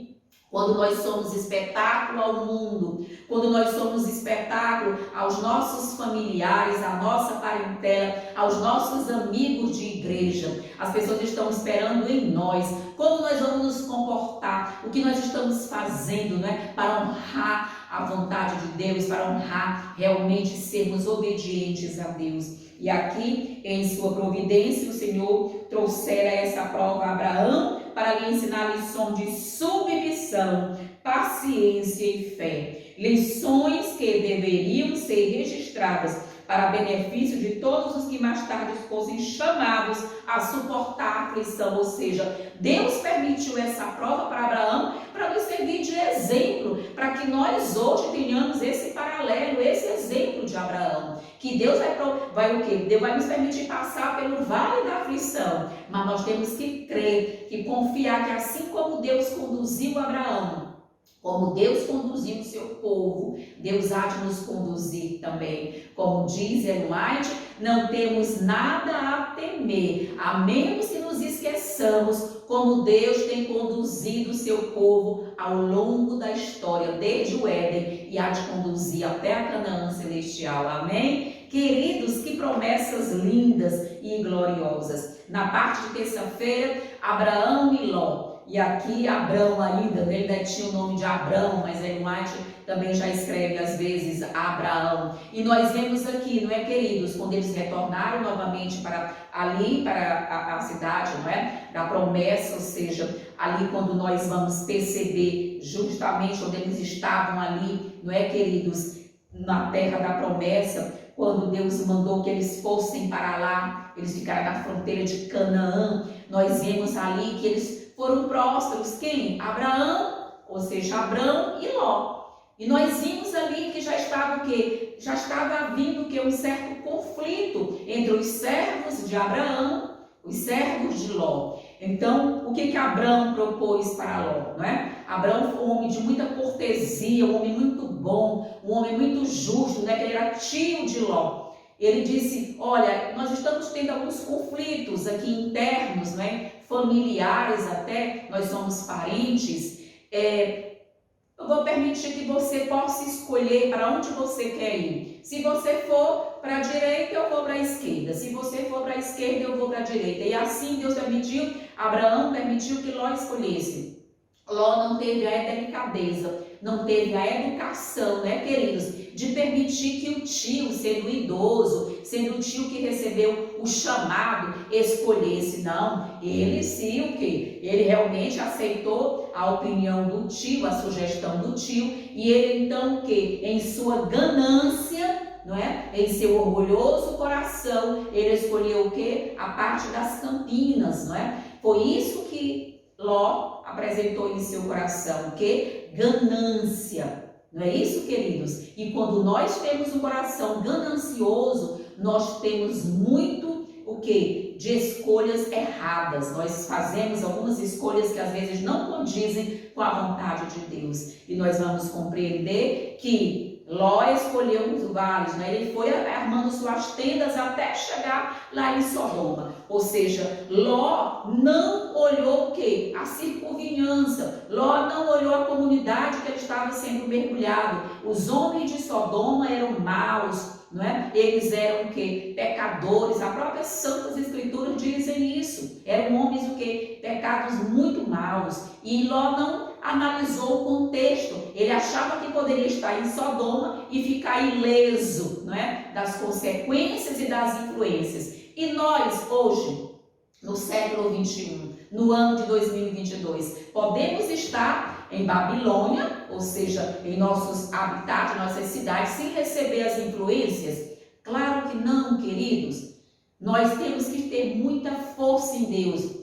Quando nós somos espetáculo ao mundo, quando nós somos espetáculo aos nossos familiares, à nossa parentela, aos nossos amigos de igreja, as pessoas estão esperando em nós como nós vamos nos comportar, o que nós estamos fazendo, né, para honrar a vontade de Deus, para honrar realmente sermos obedientes a Deus. E aqui, em sua providência, o Senhor trouxera essa prova a Abraão para lhe ensinar lições de submissão, paciência e fé. Lições que deveriam ser registradas para benefício de todos os que mais tarde fossem chamados a suportar a aflição. Ou seja, Deus permitiu essa prova para Abraão para nos servir de exemplo, para que nós hoje tenhamos esse paralelo, esse exemplo de Abraão. Que Deus vai o quê? Deus vai nos permitir passar pelo vale da aflição, mas nós temos que crer, que confiar que assim como Deus conduziu Abraão, como Deus conduziu o seu povo, Deus há de nos conduzir também. Como diz Ellen White, não temos nada a temer, a menos que nos esqueçamos como Deus tem conduzido o seu povo ao longo da história, desde o Éden, e há de conduzir até a Canaã celestial. Amém? Queridos, que promessas lindas e gloriosas. Na parte de terça-feira, Abraão e Ló. E aqui Abrão ainda, ele ainda tinha o nome de Abrão, mas Ellen White também já escreve às vezes Abraão. E nós vemos aqui, não é, queridos, quando eles retornaram novamente para ali, para a cidade, não é, da promessa, ou seja, ali quando nós vamos perceber justamente onde eles estavam ali, não é, queridos, na terra da promessa, quando Deus mandou que eles fossem para lá, eles ficaram na fronteira de Canaã, nós vemos ali que eles foram prósperos. Quem? Abraão, ou seja, Abrão e Ló. E nós vimos ali que já estava o quê? Já estava vindo o quê? Um certo conflito entre os servos de Abraão, os servos de Ló. Então, o que Abrão propôs para Ló, não é? Abrão foi um homem de muita cortesia, um homem muito bom, um homem muito justo, né? Que ele era tio de Ló. Ele disse, olha, nós estamos tendo alguns conflitos aqui internos, não é? Familiares até, nós somos parentes, eu vou permitir que você possa escolher para onde você quer ir. Se você for para a direita, eu vou para a esquerda. Se você for para a esquerda, eu vou para a direita. E assim Deus permitiu, Abraão permitiu que Ló escolhesse. Ló não teve a delicadeza, não teve a educação, né, queridos, de permitir que o tio, sendo idoso, sendo o tio que recebeu o chamado, escolhesse. Não, ele sim, o quê? Ele realmente aceitou a opinião do tio, a sugestão do tio, e ele então, o quê? Em sua ganância, não é? Em seu orgulhoso coração, ele escolheu o quê? A parte das campinas, não é? Foi isso que Ló apresentou em seu coração o quê? Ganância. Não é isso, queridos? E quando nós temos um coração ganancioso, nós temos muito o quê? De escolhas erradas. Nós fazemos algumas escolhas que às vezes não condizem com a vontade de Deus. E nós vamos compreender que Ló escolheu os vales, né? Ele foi armando suas tendas até chegar lá em Sodoma. Ou seja, Ló não olhou o quê? A circunvizinhança. Ló não olhou a comunidade que ele estava sendo mergulhado. Os homens de Sodoma eram maus, não é? Eles eram o quê? Pecadores. As próprias Santas Escrituras dizem isso. Eram homens o quê? Pecados muito maus. E Ló não analisou o contexto. Ele achava que poderia estar em Sodoma e ficar ileso, não é? Das consequências e das influências. E nós, hoje, no século 21, no ano de 2022, podemos estar em Babilônia, ou seja, em nossos habitats, nossas cidades, sem receber as influências? Claro que não, queridos. Nós temos que ter muita força em Deus.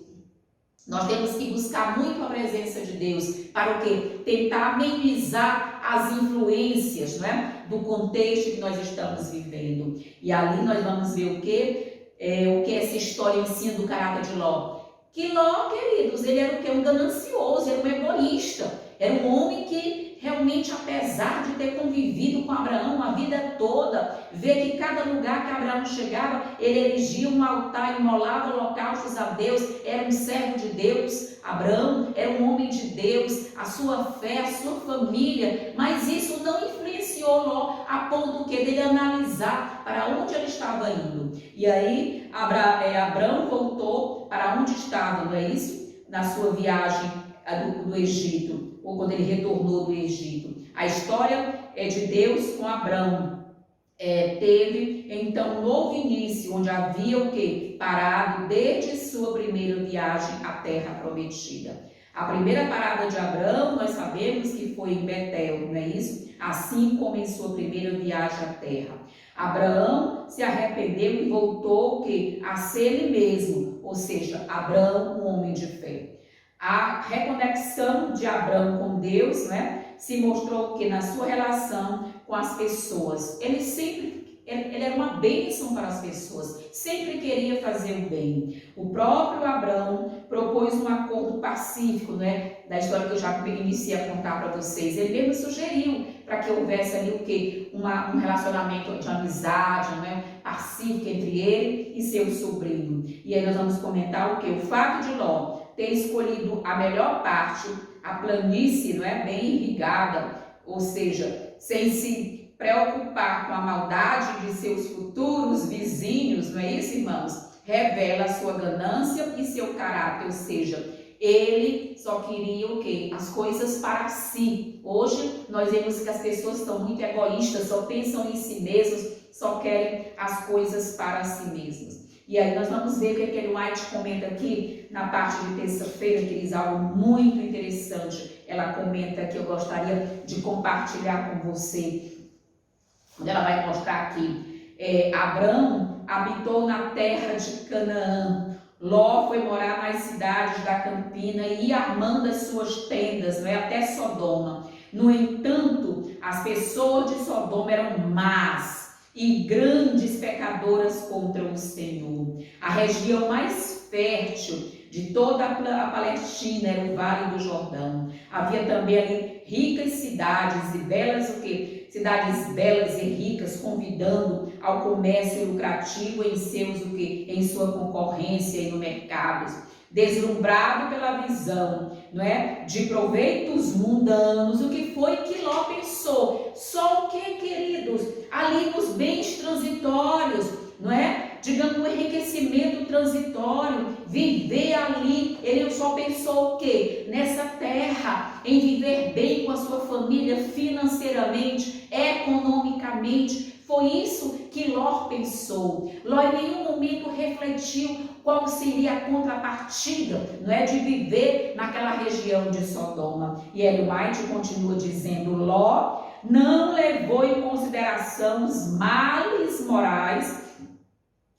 Nós temos que buscar muito a presença de Deus para o quê? Tentar amenizar as influências, não é? Do contexto que nós estamos vivendo. E ali nós vamos ver o quê? O que essa história ensina do caráter de Ló. Que Ló, queridos, ele era o quê? Um ganancioso, era um egoísta. Era um homem que realmente, apesar de ter convivido com Abraão a vida toda, vê que cada lugar que Abraão chegava, ele erigia um altar, imolava holocaustos a Deus, era um servo de Deus. Abraão era um homem de Deus, a sua fé, a sua família, mas isso não influenciou Ló a ponto que dele analisar para onde ele estava indo. E aí Abraão voltou para onde estava, não é isso? Na sua viagem do Egito, ou quando ele retornou do Egito. A história é de Deus com Abraão. Teve então um novo início, onde havia o quê? Parado desde sua primeira viagem à terra prometida. A primeira parada de Abraão, nós sabemos que foi em Betel, não é isso? Assim começou a primeira viagem à terra. Abraão se arrependeu e voltou o quê? A ser ele mesmo, ou seja, Abraão, um homem de fé. A reconexão de Abraão com Deus, né, se mostrou que na sua relação com as pessoas, ele era uma bênção para as pessoas, sempre queria fazer o bem. O próprio Abraão propôs um acordo pacífico, né, da história que eu já iniciei a contar para vocês. Ele mesmo sugeriu para que houvesse ali o quê? Um relacionamento de amizade, né, pacífico entre ele e seu sobrinho. E aí nós vamos comentar o quê? O fato de Ló ter escolhido a melhor parte, a planície, não é, bem irrigada, ou seja, sem se preocupar com a maldade de seus futuros vizinhos, não é isso, irmãos? Revela a sua ganância e seu caráter, ou seja, ele só queria o quê? As coisas para si. Hoje nós vemos que as pessoas estão muito egoístas, só pensam em si mesmos, só querem as coisas para si mesmos. E aí nós vamos ver o que aquele White comenta aqui na parte de terça-feira, que diz algo muito interessante. Ela comenta que eu gostaria de compartilhar com você. Quando ela vai mostrar aqui, Abraão habitou na terra de Canaã. Ló foi morar nas cidades da campina e ia armando as suas tendas, não é? Até Sodoma. No entanto, as pessoas de Sodoma eram más e grandes pecadoras contra o Senhor. A região mais fértil de toda a Palestina era o Vale do Jordão. Havia também ali ricas cidades e belas o quê? Cidades belas e ricas, convidando ao comércio lucrativo em seus o quê? Em sua concorrência e no mercado. Deslumbrado pela visão, não é, de proveitos mundanos, o que foi que Ló pensou? Só o que, queridos? Ali nos bens transitórios, não é? Digamos, um enriquecimento transitório, viver ali. Ele só pensou o quê? Nessa terra, em viver bem com a sua família, financeiramente, economicamente. Foi isso que Ló pensou. Ló em nenhum momento refletiu qual seria a contrapartida, não é, de viver naquela região de Sodoma. E Ellen White continua dizendo: Ló não levou em consideração os males morais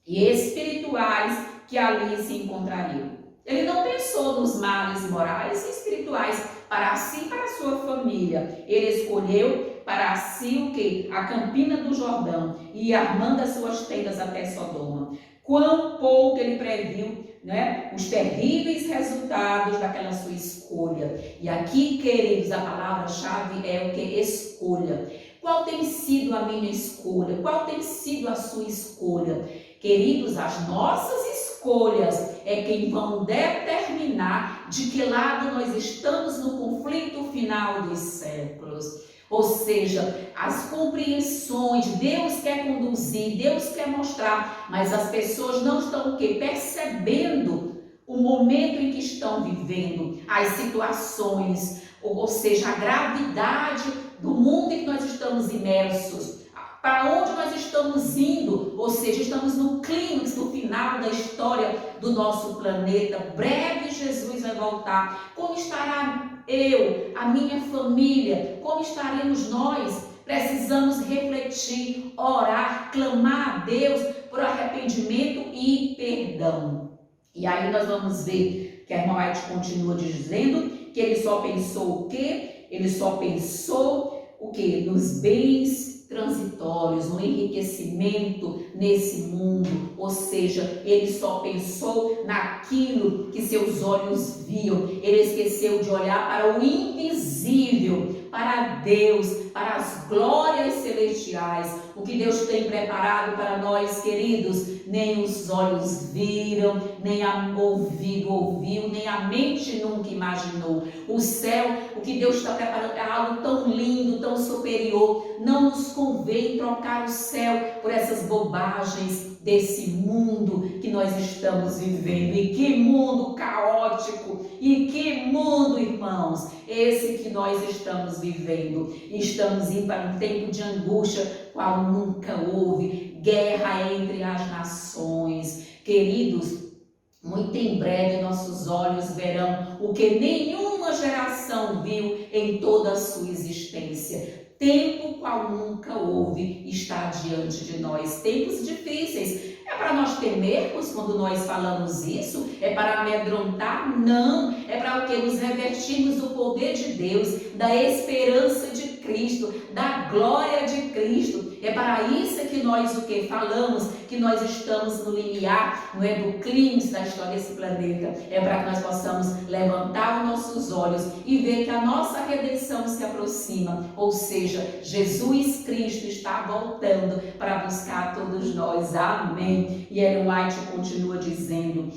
e espirituais que ali se encontrariam. Ele não pensou nos males morais e espirituais para si e para a sua família. Ele escolheu para si o quê? A campina do Jordão e armando as suas tendas até Sodoma. Quão pouco ele previu, né, os terríveis resultados daquela sua escolha. E aqui, queridos, a palavra-chave é o que? Escolha. Qual tem sido a minha escolha? Qual tem sido a sua escolha? Queridos, as nossas escolhas é quem vão determinar de que lado nós estamos no conflito final dos séculos. Ou seja, as compreensões, Deus quer conduzir, Deus quer mostrar, mas as pessoas não estão o quê? Percebendo o momento em que estão vivendo, as situações, ou seja, a gravidade do mundo em que nós estamos imersos, para onde nós estamos indo, ou seja, estamos no clímax, no final da história do nosso planeta. Breve Jesus vai voltar. Como estará eu, a minha família? Como estaremos nós? Precisamos refletir, orar, clamar a Deus por arrependimento e perdão. E aí nós vamos ver que a irmã White continua dizendo que ele só pensou o quê? Ele só pensou o quê? Nos bens transitórios, no enriquecimento nesse mundo, ou seja, ele só pensou naquilo que seus olhos viam, ele esqueceu de olhar para o invisível, para Deus, para as glórias celestiais, o que Deus tem preparado para nós, queridos, nem os olhos viram, nem a ouvido ouviu, nem a mente nunca imaginou. O céu, o que Deus está preparando é algo tão lindo, tão superior. Não nos convém trocar o céu por essas bobagens desse mundo que nós estamos vivendo. E que mundo caótico! E que mundo, irmãos, esse que nós estamos vivendo. Estamos indo para um tempo de angústia, qual nunca houve, guerra entre as nações. Queridos, muito em breve nossos olhos verão o que nenhuma geração viu em toda a sua existência. Tempo qual nunca houve está diante de nós. Tempos difíceis. É para nós temermos quando nós falamos isso? É para amedrontar? Não. É para o que? Nos revertirmos do poder de Deus, da esperança de Cristo, da glória de Cristo. É para isso que nós o que? Falamos que nós estamos no limiar, não é, do clímax da história desse planeta. É para que nós possamos levantar os nossos olhos e ver que a nossa redenção se aproxima. Ou seja, Jesus Cristo está voltando para buscar todos nós. Amém. E Ellen White continua dizendo: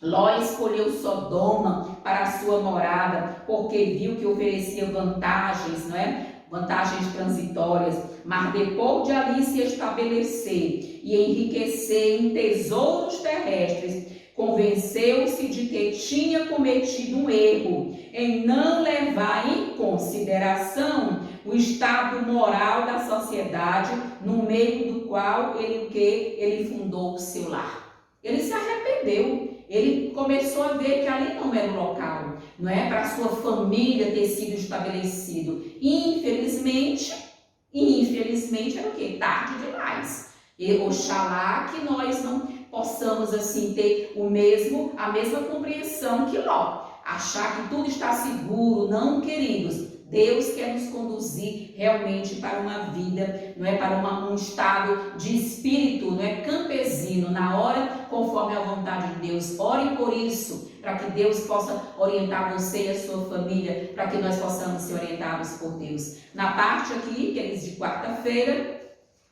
Ló escolheu Sodoma para a sua morada, porque viu que oferecia vantagens, não é? Vantagens transitórias, mas depois de ali se estabelecer e enriquecer em tesouros terrestres, convenceu-se de que tinha cometido um erro em não levar em consideração o estado moral da sociedade no meio do qual ele fundou o seu lar. Ele se arrependeu, ele começou a ver que ali não era o local, não é, para a sua família ter sido estabelecido. Infelizmente era o quê? Tarde demais. E oxalá que nós não possamos assim ter a mesma compreensão que Ló, achar que tudo está seguro. Não, queridos. Deus quer nos conduzir realmente para uma vida, não é, para um estado de espírito, não é, campesino, na hora conforme a vontade de Deus. Orem por isso, para que Deus possa orientar você e a sua família, para que nós possamos ser orientados por Deus. Na parte aqui, que é de quarta-feira,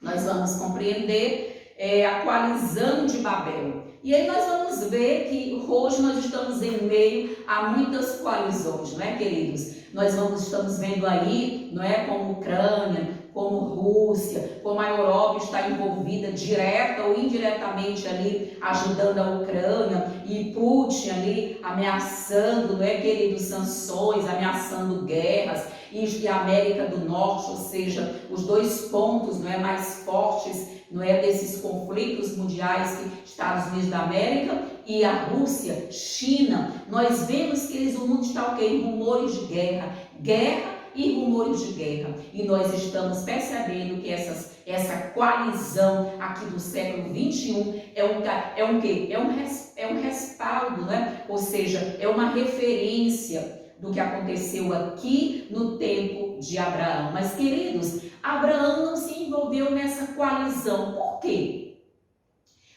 nós vamos compreender a coalizão de Babel. E aí nós vamos ver que hoje nós estamos em meio a muitas coalizões, não é, queridos? Nós estamos vendo aí, não é, como Ucrânia, como Rússia, como a Europa está envolvida direta ou indiretamente ali, ajudando a Ucrânia, e Putin ali ameaçando, não é, queridos, sanções, ameaçando guerras, e a América do Norte, ou seja, os dois pontos, não é, mais fortes, não é, desses conflitos mundiais, que Estados Unidos da América e a Rússia, China. Nós vemos que o mundo está o quê? Em rumores de guerra e rumores de guerra. E nós estamos percebendo que essa coalizão aqui do século 21 é um quê? É um respaldo, né? Ou seja, é uma referência do que aconteceu aqui no tempo de Abraão. Mas, queridos, Abraão não se envolveu nessa coalizão. Por quê?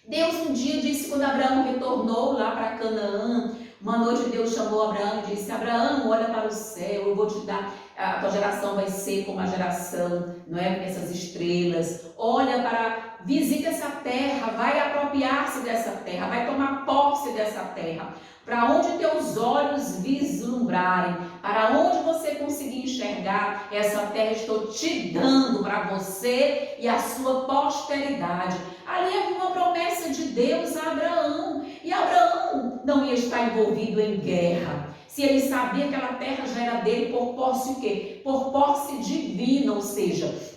Deus um dia disse, quando Abraão retornou lá para Canaã, uma noite Deus chamou Abraão e disse, Abraão, olha para o céu, eu vou te dar, a tua geração vai ser como a geração, não é? Essas estrelas. Olha para, visita essa terra, vai apropriar-se dessa terra, vai tomar posse dessa terra. Para onde teus olhos vislumbrarem, para onde você conseguir enxergar, essa terra estou te dando para você e a sua posteridade. Ali havia uma promessa de Deus a Abraão. E Abraão não ia estar envolvido em guerra. Se ele sabia que aquela terra já era dele por posse o quê? Por posse divina, ou seja,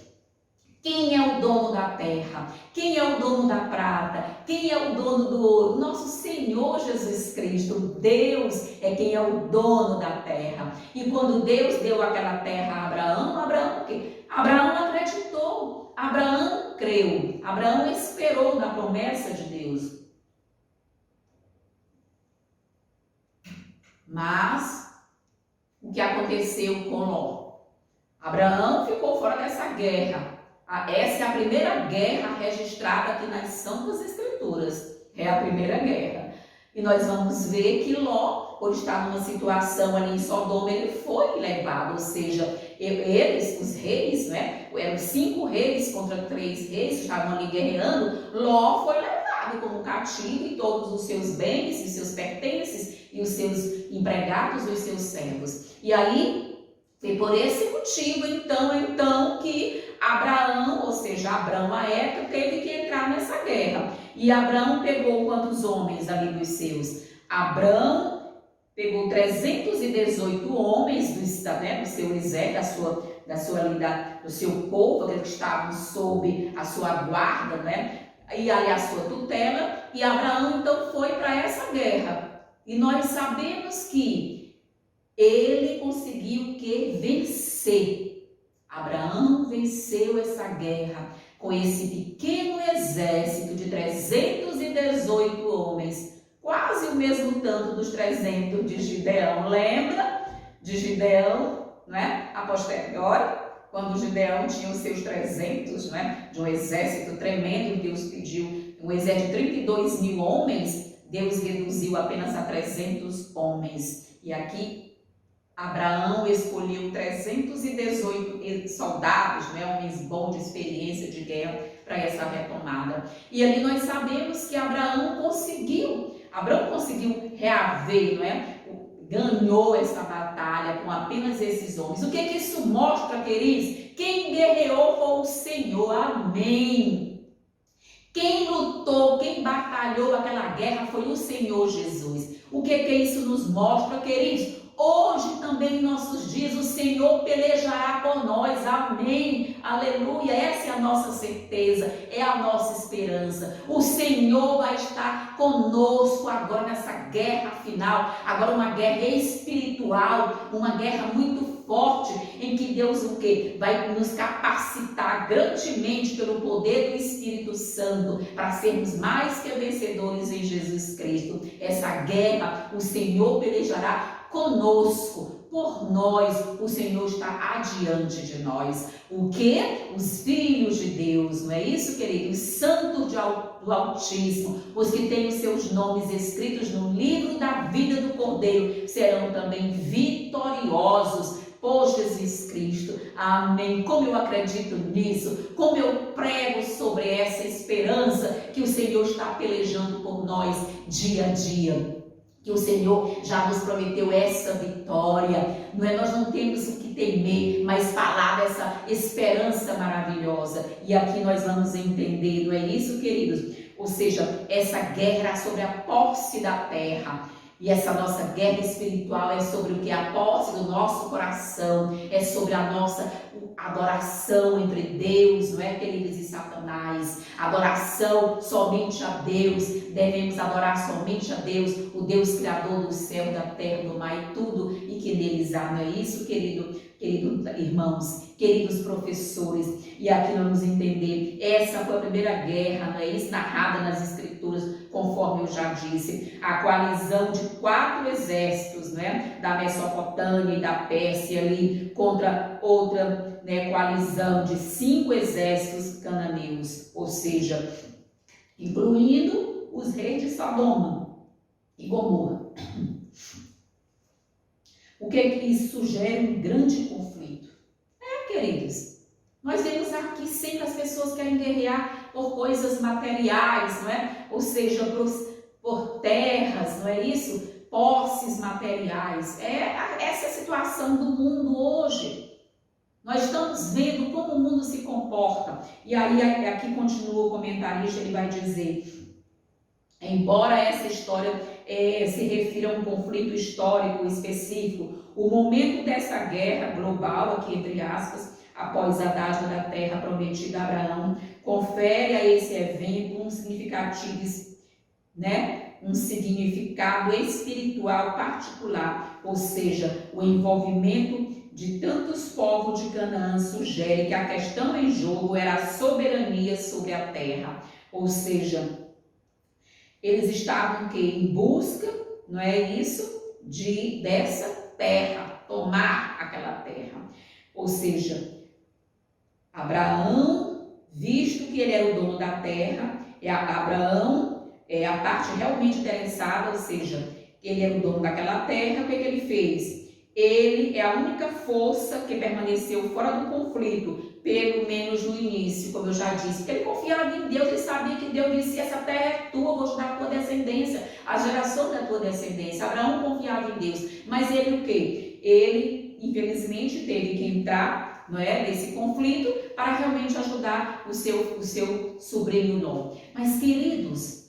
quem é o dono da terra? Quem é o dono da prata? Quem é o dono do ouro? Nosso Senhor Jesus Cristo. Deus é quem é o dono da terra. E quando Deus deu aquela terra a Abraão, Abraão o quê? Abraão acreditou. Abraão creu. Abraão esperou na promessa de Deus. Mas o que aconteceu com Ló? Abraão ficou fora dessa guerra. Essa é a primeira guerra registrada aqui nas Santas Escrituras. É a primeira guerra. E nós vamos ver que Ló, por estar numa situação ali em Sodoma, ele foi levado. Ou seja, eles, os reis, né? Eram 5 reis contra 3 reis que estavam ali guerreando. Ló foi levado como cativo e todos os seus bens, os seus pertences e os seus empregados e os seus servos. E aí, foi por esse motivo, então que Abraão, ou seja, Abraão à época, teve que entrar nessa guerra. E Abraão pegou quantos homens ali dos seus? Abraão pegou 318 homens do seu exército, do seu povo, que estavam sob a sua guarda, né? E ali a sua tutela. E Abraão então foi para essa guerra. E nós sabemos que ele conseguiu vencer. Abraão venceu essa guerra com esse pequeno exército de 318 homens, quase o mesmo tanto dos 300 de Gideão. Lembra de Gideão, né? A posteriori, quando Gideão tinha os seus 300, né? De um exército tremendo, Deus pediu um exército de 32 mil homens, Deus reduziu apenas a 300 homens. E aqui Abraão escolheu 318 soldados, né, homens bons de experiência de guerra para essa retomada. E ali nós sabemos que Abraão conseguiu reaver, não é? Ganhou essa batalha com apenas esses homens. O que isso mostra, queridos? Quem guerreou foi o Senhor, amém. Quem lutou, quem batalhou aquela guerra foi o Senhor Jesus. O que isso nos mostra, queridos? Hoje também em nossos dias o Senhor pelejará por nós, amém, aleluia, essa é a nossa certeza, é a nossa esperança. O Senhor vai estar conosco agora nessa guerra final, agora uma guerra espiritual, uma guerra muito forte, em que Deus vai nos capacitar grandemente pelo poder do Espírito Santo para sermos mais que vencedores em Jesus Cristo. Essa guerra o Senhor pelejará conosco, por nós, o Senhor está adiante de nós. O que? Os filhos de Deus, não é isso, queridos? Os santos do Altíssimo, os que têm os seus nomes escritos no livro da vida do Cordeiro, serão também vitoriosos por Jesus Cristo, amém. Como eu acredito nisso, como eu prego sobre essa esperança que o Senhor está pelejando por nós dia a dia. Que o Senhor já nos prometeu essa vitória, não é? Nós não temos o que temer, mas falar dessa esperança maravilhosa. E aqui nós vamos entender, não é isso, queridos? Ou seja, essa guerra sobre a posse da terra. E essa nossa guerra espiritual é sobre o que? A posse do nosso coração, é sobre a nossa adoração entre Deus, não é, queridos, e Satanás. Adoração somente a Deus, devemos adorar somente a Deus, o Deus criador do céu, da terra, do mar e tudo, e que neles há, não é isso, querido? queridos irmãos, queridos professores. E aqui nós vamos entender, essa foi a primeira guerra, não é isso? Narrada nas Escrituras, conforme eu já disse, a coalizão de 4 exércitos, né? Da Mesopotâmia e da Pérsia ali, contra outra, né, coalizão de 5 exércitos cananeus, ou seja, incluindo os reis de Sodoma e Gomorra. O que isso sugere? Um grande conflito. Queridos, nós vemos aqui sempre as pessoas querem guerrear por coisas materiais, não é? Ou seja, por terras, não é isso? Posses materiais. Essa é a situação do mundo hoje. Nós estamos vendo como o mundo se comporta. E aí, aqui continua o comentarista, ele vai dizer, embora essa história se refira a um conflito histórico específico, o momento dessa guerra global, aqui entre aspas, após a dádiva da terra prometida a Abraão, confere a esse evento um significado espiritual particular, ou seja, o envolvimento de tantos povos de Canaã sugere que a questão em jogo era a soberania sobre a terra, ou seja, eles estavam em busca, não é isso, dessa terra, tomar aquela terra. Ou seja, Abraão, visto que ele era o dono da terra, Abraão é a parte realmente interessada, ou seja, ele era o dono daquela terra, o que ele fez? Ele é a única força que permaneceu fora do conflito, pelo menos no início, como eu já disse, porque ele confiava em Deus, ele sabia que Deus disse, essa terra é tua, vou te dar a tua descendência, a geração da tua descendência. Abraão confiava em Deus, mas ele o quê? Ele, infelizmente, teve que entrar, não é, nesse conflito para realmente ajudar o seu sobrinho Ló. Mas, queridos,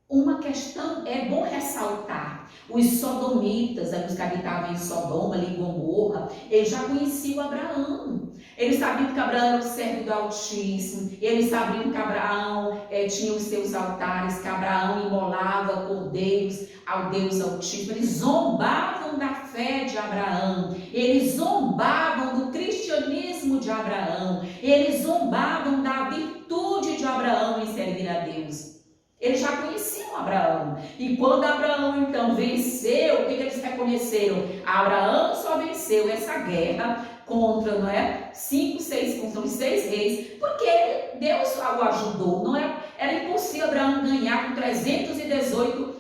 uma questão é bom ressaltar. Os sodomitas, os que habitavam em Sodoma, ali em Gomorra, eles já conheciam Abraão. Eles sabiam que Abraão era o servo do Altíssimo. Eles sabiam que Abraão tinha os seus altares, que Abraão imolava cordeiros ao Deus Altíssimo. Eles zombavam da fé de Abraão. Eles zombavam do cristianismo de Abraão. Eles zombavam da virtude de Abraão em servir a Deus. Eles já conheciam Abraão. E quando Abraão, então, venceu, o que eles reconheceram? Abraão só venceu essa guerra contra, não é? 6 reis, porque Deus o ajudou. Não era impossível Abraão ganhar com 318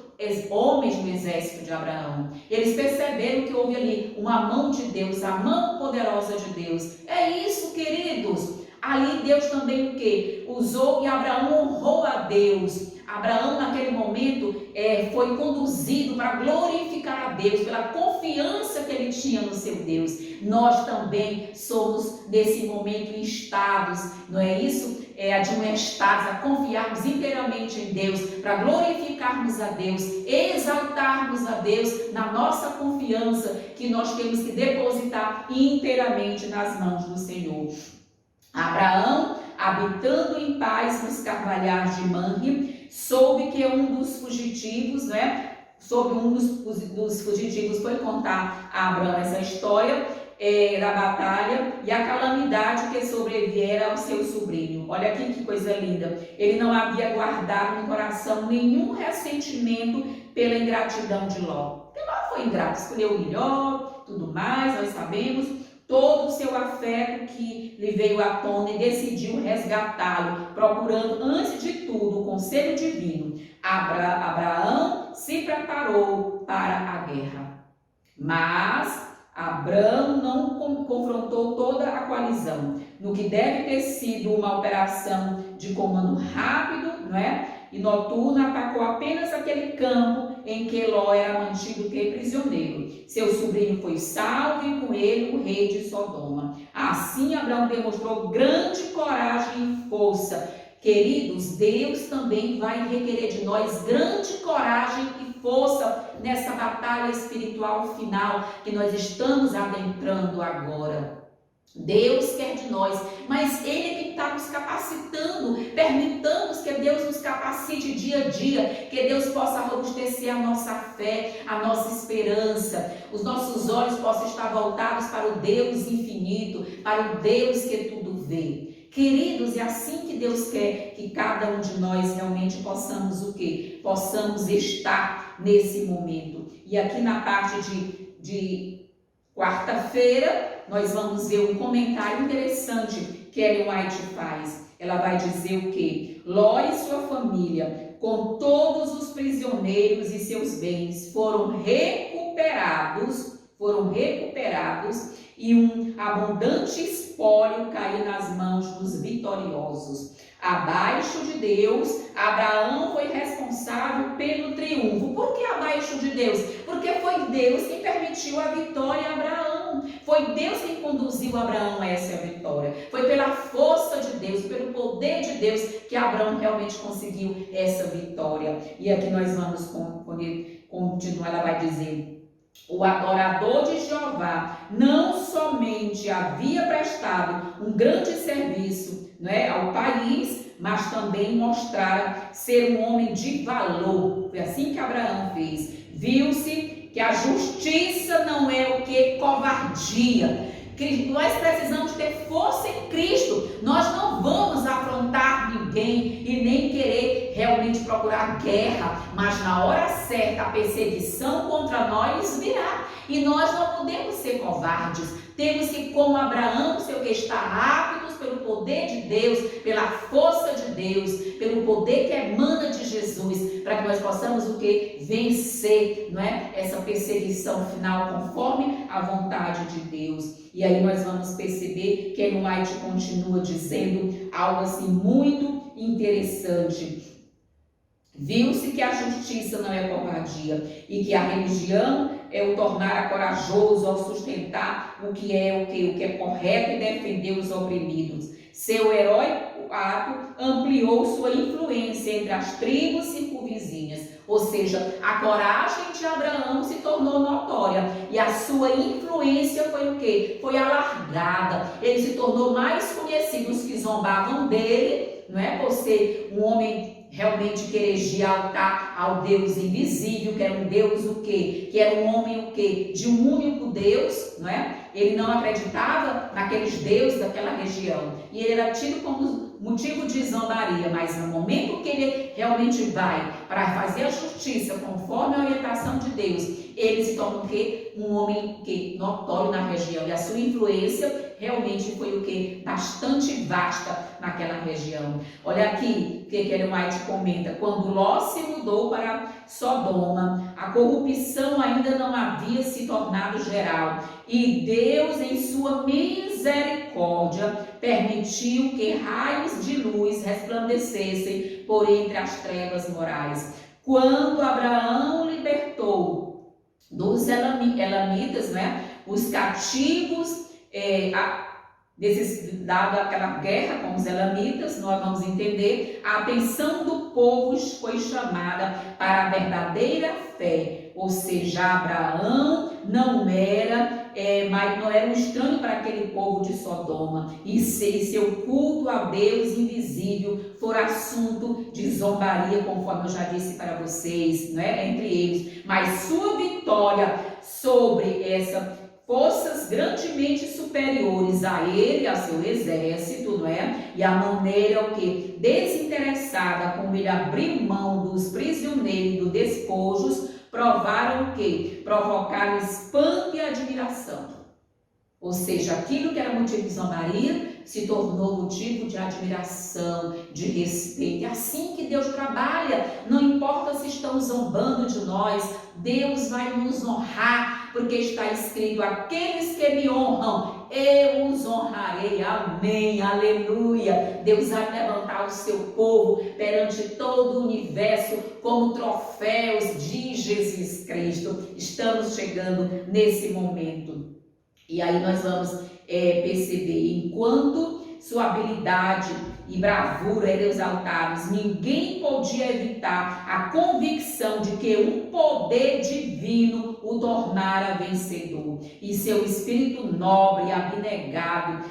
homens no exército de Abraão. Eles perceberam que houve ali uma mão de Deus, a mão poderosa de Deus. É isso, queridos. Ali Deus também o quê? Usou e Abraão honrou a Deus. Abraão naquele momento foi conduzido para glorificar a Deus pela confiança que ele tinha no seu Deus. Nós também somos nesse momento instados, não é isso? Admoestados a confiarmos inteiramente em Deus, para glorificarmos a Deus, exaltarmos a Deus na nossa confiança que nós temos que depositar inteiramente nas mãos do Senhor. Abraão, habitando em paz nos carvalhais de Mamre, soube que um dos fugitivos, dos fugitivos foi contar a Abraão essa história da batalha e a calamidade que sobreviera ao seu sobrinho. Olha aqui que coisa linda. Ele não havia guardado no coração nenhum ressentimento pela ingratidão de Ló. Porque Ló foi ingrato, escolheu o melhor, tudo mais, nós sabemos. Todo o seu afeto que lhe veio à tona e decidiu resgatá-lo, procurando, antes de tudo, o conselho divino. Abraão se preparou para a guerra. Mas Abraão não confrontou toda a coalizão, no que deve ter sido uma operação de comando rápido, não é? E noturno, atacou apenas aquele campo em que Ló era mantido prisioneiro. Seu sobrinho foi salvo e com ele o rei de Sodoma. Assim, Abraão demonstrou grande coragem e força. Queridos, Deus também vai requerer de nós grande coragem e força nessa batalha espiritual final que nós estamos adentrando agora. Deus quer de nós, mas Ele é quem está nos capacitando, permitamos que que Deus nos capacite dia a dia, que Deus possa robustecer a nossa fé, a nossa esperança, os nossos olhos possam estar voltados para o Deus infinito, para o Deus que tudo vê. Queridos, é assim que Deus quer que cada um de nós realmente possamos o quê? Possamos estar nesse momento. E aqui na parte de quarta-feira, nós vamos ver um comentário interessante que Ellen White faz. Ela vai dizer o quê? Ló e sua família, com todos os prisioneiros e seus bens, foram recuperados e um abundante espólio caiu nas mãos dos vitoriosos. Abaixo de Deus, Abraão foi responsável pelo triunfo. Por que abaixo de Deus? Porque foi Deus quem permitiu a vitória a Abraão. Foi Deus quem conduziu Abraão a essa vitória. Foi pela força de Deus, pelo poder de Deus que Abraão realmente conseguiu essa vitória. E aqui nós vamos continuar, ela vai dizer... O adorador de Jeová não somente havia prestado um grande serviço, ao país, mas também mostrara ser um homem de valor. Foi assim que Abraão fez. Viu-se que a justiça não é o que? Covardia. Nós precisamos ter força em Cristo. Nós não vamos afrontar ninguém e nem querer realmente procurar guerra, mas na hora certa a perseguição contra nós virá. E nós não podemos ser covardes. Temos que, como Abraão, estar aptos pelo poder de Deus, pela força de Deus, pelo poder que emana de Jesus, para que nós possamos o quê? Vencer, essa perseguição final conforme a vontade de Deus. E aí nós vamos perceber que Ellen White continua dizendo algo assim muito interessante. Viu-se que a justiça não é covardia e que a religião é o tornar corajoso ao sustentar o que é correto e defender os oprimidos. Seu heróico ato ampliou sua influência entre as tribos circunvizinhas, ou seja, a coragem de Abraão se tornou notória e a sua influência foi o quê? Foi alargada. Ele se tornou mais conhecido. Os que zombavam dele, por ser um homem realmente que erigia altar ao Deus invisível, que era um Deus o quê? Que era um homem o quê? De um único Deus, Ele não acreditava naqueles deuses daquela região e ele era tido como motivo de zombaria, mas no momento que ele realmente vai para fazer a justiça conforme a orientação de Deus, ele se torna o quê? Um homem notório na região e a sua influência realmente foi o quê? Bastante vasta naquela região. Olha aqui o que Ellen White comenta. Quando Ló se mudou para Sodoma, a corrupção ainda não havia se tornado geral e Deus, em sua misericórdia, permitiu que raios de luz resplandecessem por entre as trevas morais. Quando Abraão libertou dos elamitas, os cativos, dada aquela guerra com os elamitas, nós vamos entender, a atenção do povo foi chamada para a verdadeira fé, ou seja, Abraão não era um estranho para aquele povo de Sodoma, e seu culto a Deus invisível for assunto de zombaria, conforme eu já disse para vocês, entre eles, mas sua vitória sobre essa forças grandemente superiores a ele, a seu exército, e a maneira desinteressada como ele abriu mão dos prisioneiros e dos despojos, provaram provocaram espanto e admiração. Ou seja, aquilo que era motivo de zombaria se tornou motivo de admiração, de respeito. É assim que Deus trabalha. Não importa se estão zombando de nós, Deus vai nos honrar, porque está escrito: aqueles que me honram, eu os honrarei. Amém, aleluia. Deus vai levantar o seu povo perante todo o universo como troféus de Jesus Cristo. Estamos chegando nesse momento. E aí nós vamos perceber, enquanto sua habilidade e bravura eram exaltados. Ninguém podia evitar a convicção de que um poder divino o tornara vencedor. E seu espírito nobre e abnegado,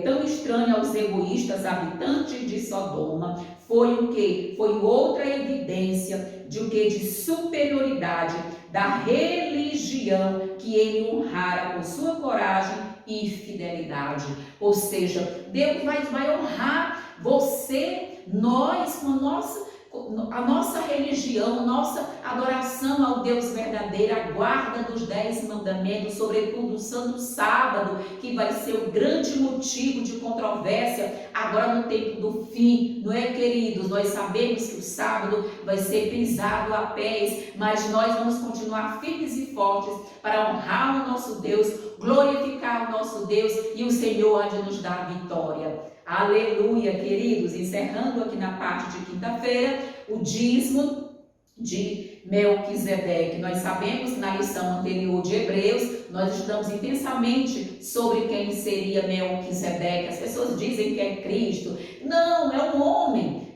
tão estranho aos egoístas habitantes de Sodoma, foi o quê? Foi outra evidência de o que? De superioridade da religião que ele honrara com sua coragem e fidelidade. Ou seja, Deus vai honrar você, nós, com a nossa religião, nossa adoração ao Deus verdadeiro, a guarda dos 10 mandamentos, sobretudo o Santo Sábado, que vai ser o grande motivo de controvérsia agora no tempo do fim, não é, queridos? Nós sabemos que o sábado vai ser pisado a pés, mas nós vamos continuar firmes e fortes para honrar o nosso Deus, glorificar o nosso Deus, e o Senhor há de nos dar a vitória. Aleluia, queridos. Encerrando aqui na parte de quinta-feira, o dízimo de Melquisedeque. Nós sabemos que na lição anterior de Hebreus, nós estudamos intensamente sobre quem seria Melquisedeque. As pessoas dizem que é Cristo. Não, é um homem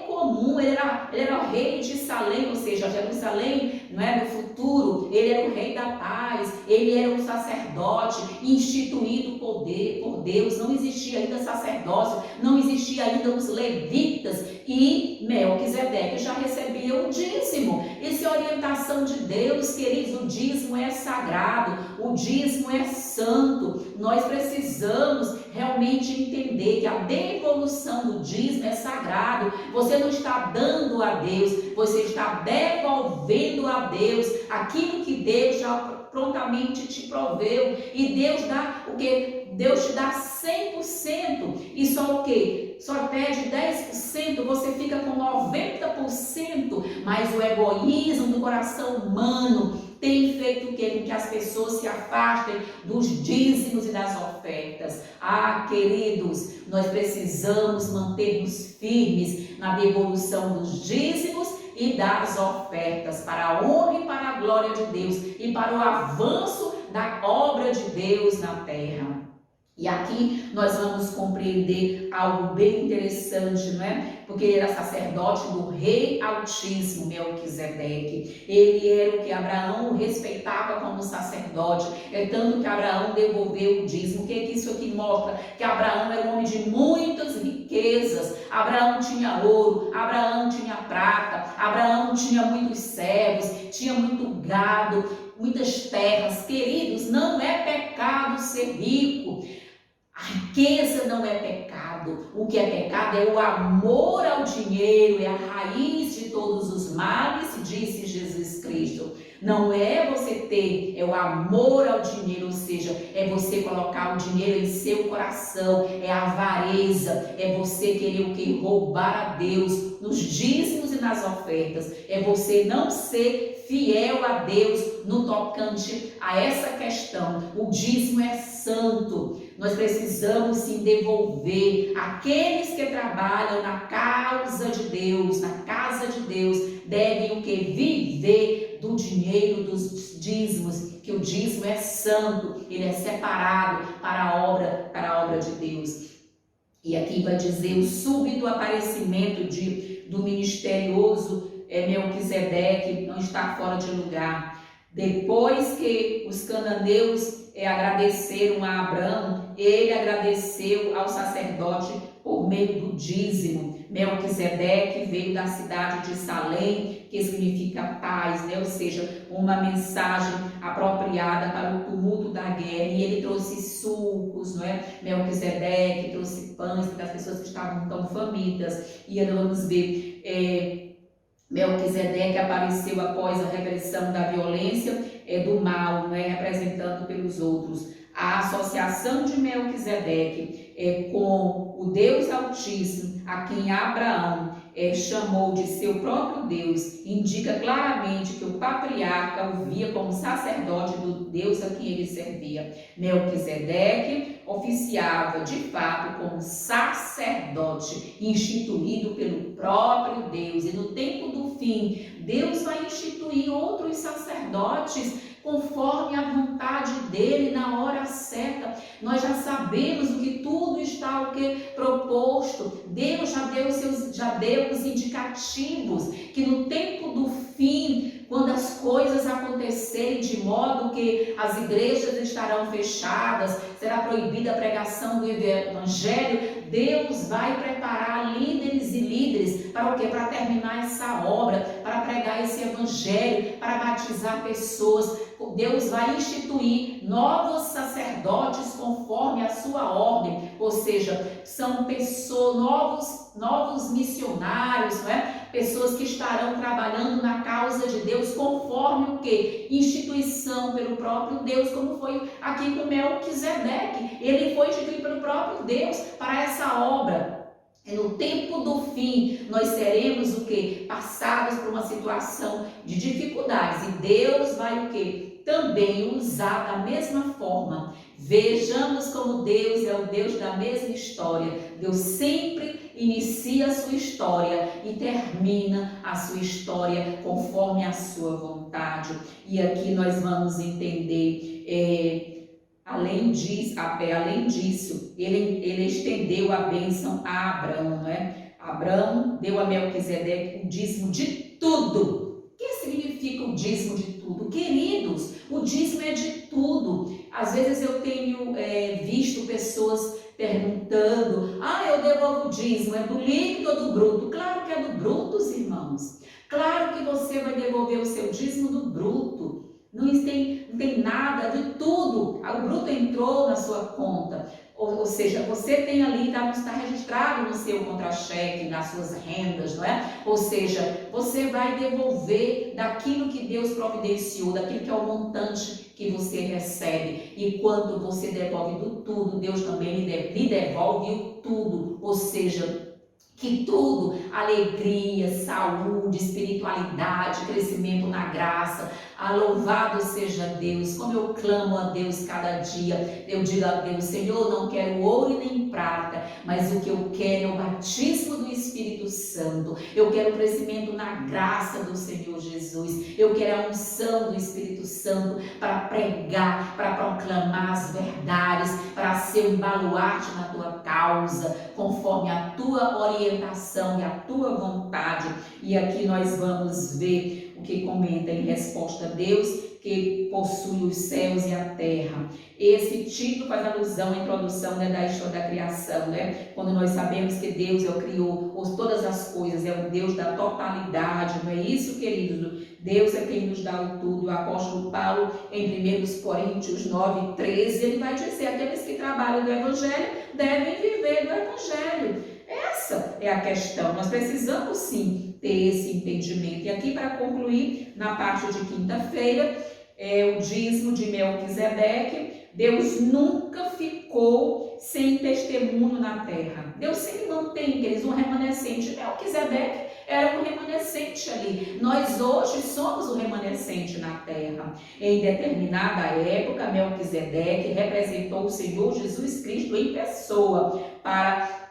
comum. Ele era o rei de Salém, ou seja, Jerusalém, não é, no futuro. Ele era o rei da paz, ele era um sacerdote instituído por Deus. Não existia ainda sacerdócio, não existia ainda os levitas, e Melquisedeque já recebia o dízimo. Isso é orientação de Deus, queridos. O dízimo é sagrado, o dízimo é santo. Nós precisamos realmente entender que a devolução do dízimo é sagrado. Você não está dando a Deus, você está devolvendo a Deus aquilo que Deus já prontamente te proveu. E Deus dá o quê? Deus te dá 100%, e só o quê? Só pede 10%, você fica com 90%, mas o egoísmo do coração humano tem feito o quê? Com que as pessoas se afastem dos dízimos e das ofertas. Ah, queridos, nós precisamos manter-nos firmes na devolução dos dízimos e das ofertas, para a honra e para a glória de Deus e para o avanço da obra de Deus na terra. E aqui nós vamos compreender algo bem interessante, não é? Porque ele era sacerdote do Rei Altíssimo, Melquisedeque. Ele era o que Abraão respeitava como sacerdote, é tanto que Abraão devolveu o dízimo. O que é que isso aqui mostra? Que Abraão era um homem de muitas riquezas. Abraão tinha ouro, Abraão tinha prata, Abraão tinha muitos servos, tinha muito gado, muitas terras. Queridos, não é pecado ser rico. A riqueza não é pecado. O que é pecado é o amor ao dinheiro, é a raiz de todos os males, disse Jesus Cristo. Não é você ter, é o amor ao dinheiro, ou seja, é você colocar o dinheiro em seu coração, é a avareza, é você querer o que? Roubar a Deus nos dízimos e nas ofertas, é você não ser fiel a Deus no tocante a essa questão. O dízimo é santo. Nós precisamos sim devolver. Aqueles que trabalham na causa de Deus, na casa de Deus, devem o que? Viver do dinheiro dos dízimos, que o dízimo é santo, ele é separado para a obra de Deus. E aqui vai dizer o súbito aparecimento do misterioso Melquisedeque não está fora de lugar. Depois que os cananeus agradeceram a Abraão, ele agradeceu ao sacerdote por meio do dízimo. Melquisedeque veio da cidade de Salém, que significa paz, né? Ou seja, uma mensagem apropriada para o tumulto da guerra, e ele trouxe sucos, não é? Melquisedeque trouxe pães para as pessoas que estavam tão famintas. E vamos ver, Melquisedeque apareceu após a repressão da violência do mal, não é? Representando pelos outros. A associação de Melquisedeque com o Deus Altíssimo, a quem Abraão chamou de seu próprio Deus, indica claramente que o patriarca o via como sacerdote do Deus a quem ele servia. Melquisedeque oficiava de fato como sacerdote, instituído pelo próprio Deus, e no tempo do fim Deus vai instituir outros sacerdotes conforme a vontade dele na hora certa. Nós já sabemos o que tudo está proposto. Deus já deu os indicativos que no tempo do fim, quando as coisas acontecerem de modo que as igrejas estarão fechadas, será proibida a pregação do evangelho, Deus vai preparar líderes e líderes para o quê? Para terminar essa obra, para pregar esse evangelho, para batizar pessoas. Deus vai instituir novos sacerdotes conforme a sua ordem, ou seja, são pessoas, novos missionários, não é? Pessoas que estarão trabalhando na causa de Deus conforme o quê? Instituição pelo próprio Deus, como foi aqui com Melquisedeque. Ele foi instituído pelo próprio Deus para essa obra. No tempo do fim, nós seremos o quê? Passados por uma situação de dificuldades. E Deus vai o quê? Também usar da mesma forma. Vejamos como Deus é o Deus da mesma história. Deus sempre inicia a sua história e termina a sua história conforme a sua vontade. E aqui nós vamos entender, além disso, ele estendeu a bênção a Abraão, não é? Abraão deu a Melquisedeque o dízimo de tudo. O que significa o dízimo de tudo? Queridos, o dízimo é de tudo. Às vezes eu tenho visto pessoas perguntando: eu devolvo o dízimo, é do líquido ou do bruto? Claro que é do bruto, irmãos. Claro que você vai devolver o seu dízimo do bruto. Não tem nada de tudo. O bruto entrou na sua conta. Ou seja, você tem ali, está registrado no seu contra-cheque, nas suas rendas, não é? Ou seja, você vai devolver daquilo que Deus providenciou, daquilo que é o montante que você recebe. E quando você devolve do tudo, Deus também lhe devolve o tudo. Ou seja, que tudo, alegria, saúde, espiritualidade, crescimento na graça. Louvado seja Deus, como eu clamo a Deus cada dia. Eu digo a Deus: Senhor, não quero ouro e nem prata, mas o que eu quero é o batismo do Espírito Santo. Eu quero o crescimento na graça do Senhor Jesus. Eu quero a unção do Espírito Santo para pregar, para proclamar as verdades, para ser um baluarte na tua causa, conforme a tua orientação e a tua vontade. E aqui nós vamos ver o que comenta em resposta a Deus, que possui os céus e a terra. Esse título faz alusão à introdução da história da criação, né? Quando nós sabemos que Deus criou todas as coisas, é o Deus da totalidade, não é isso, queridos? Deus é quem nos dá o tudo. O apóstolo Paulo, em 1 Coríntios 9:13, ele vai dizer: aqueles que trabalham do Evangelho devem viver do Evangelho. Essa é a questão. Nós precisamos sim ter esse entendimento. E aqui, para concluir, na parte de quinta-feira, o dízimo de Melquisedeque. Deus nunca ficou sem testemunho na terra. Deus sempre mantém, queridos, um remanescente. Melquisedeque era um remanescente ali. Nós hoje somos o remanescente na terra. Em determinada época, Melquisedeque representou o Senhor Jesus Cristo em pessoa para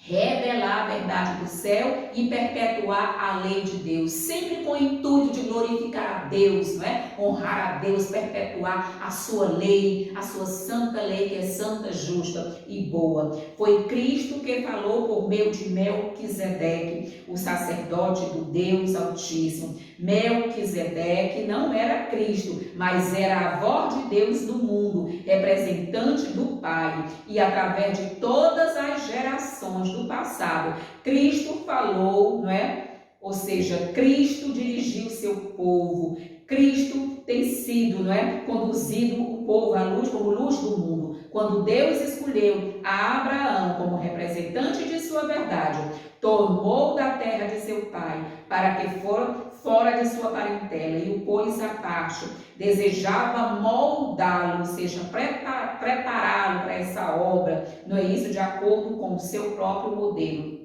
revelar a verdade do céu e perpetuar a lei de Deus, sempre com o intuito de glorificar a Deus, não é? Honrar a Deus, perpetuar a sua lei, a sua santa lei, que é santa, justa e boa. Foi Cristo que falou por meio de Melquisedeque, o sacerdote do Deus Altíssimo. Melquisedeque não era Cristo, mas era a voz de Deus no mundo, representante do Pai, e através de todas as gerações do passado, Cristo falou, não é? Ou seja, Cristo dirigiu seu povo. Cristo tem sido, não é, conduzido o povo à luz como luz do mundo. Quando Deus escolheu a Abraão como representante de sua verdade, tomou da terra de seu pai para que fora de sua parentela e o pôs à parte. Desejava moldá-lo, ou seja, prepará-lo para essa obra, não é isso? De acordo com o seu próprio modelo.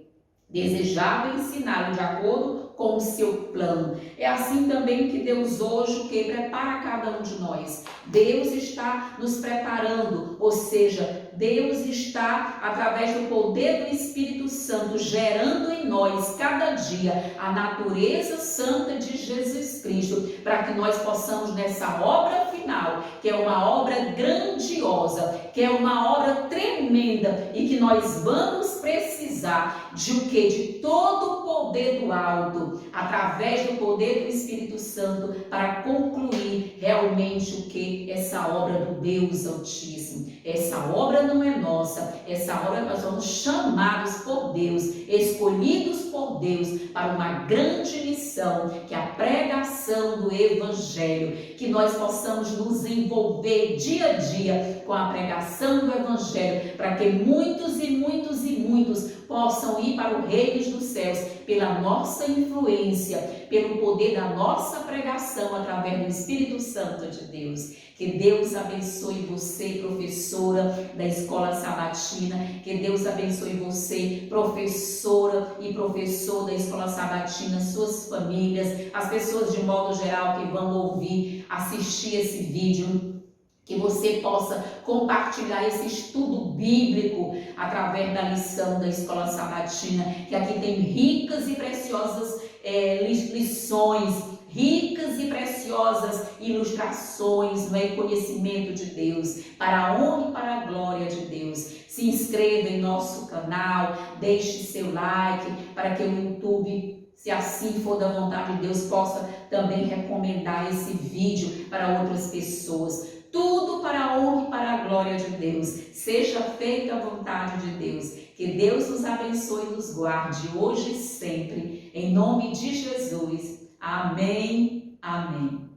desejava ensiná-lo de acordo com o seu plano. É assim também que Deus hoje prepara cada um de nós. Deus está nos preparando, ou seja, Deus está, através do poder do Espírito Santo, gerando em nós, cada dia, a natureza santa de Jesus Cristo, para que nós possamos, nessa obra final, que é uma obra grandiosa, que é uma obra tremenda, e que nós vamos precisar de o quê? De todo o poder do alto, através do poder do Espírito Santo, para concluir realmente o que? Essa obra do Deus Altíssimo. Essa obra não é nossa, essa obra nós somos chamados por Deus, escolhidos por Deus para uma grande missão, que é a pregação do Evangelho, que nós possamos nos envolver dia a dia com a pregação do Evangelho, para que muitos e muitos e muitos possam ir para o reino dos céus pela nossa influência, pelo poder da nossa pregação através do Espírito Santo de Deus. Que Deus abençoe você, professora da Escola Sabatina. Que Deus abençoe você, professora e professor da Escola Sabatina, suas famílias, as pessoas de modo geral que vão ouvir, assistir esse vídeo. Que você possa compartilhar esse estudo bíblico através da lição da Escola Sabatina, que aqui tem ricas e preciosas lições, ricas e preciosas ilustrações, conhecimento de Deus, para a honra e para a glória de Deus. Se inscreva em nosso canal, deixe seu like, para que o YouTube, se assim for da vontade de Deus, possa também recomendar esse vídeo para outras pessoas. Tudo para a honra e para a glória de Deus. Seja feita a vontade de Deus. Que Deus nos abençoe e nos guarde hoje e sempre. Em nome de Jesus. Amém. Amém.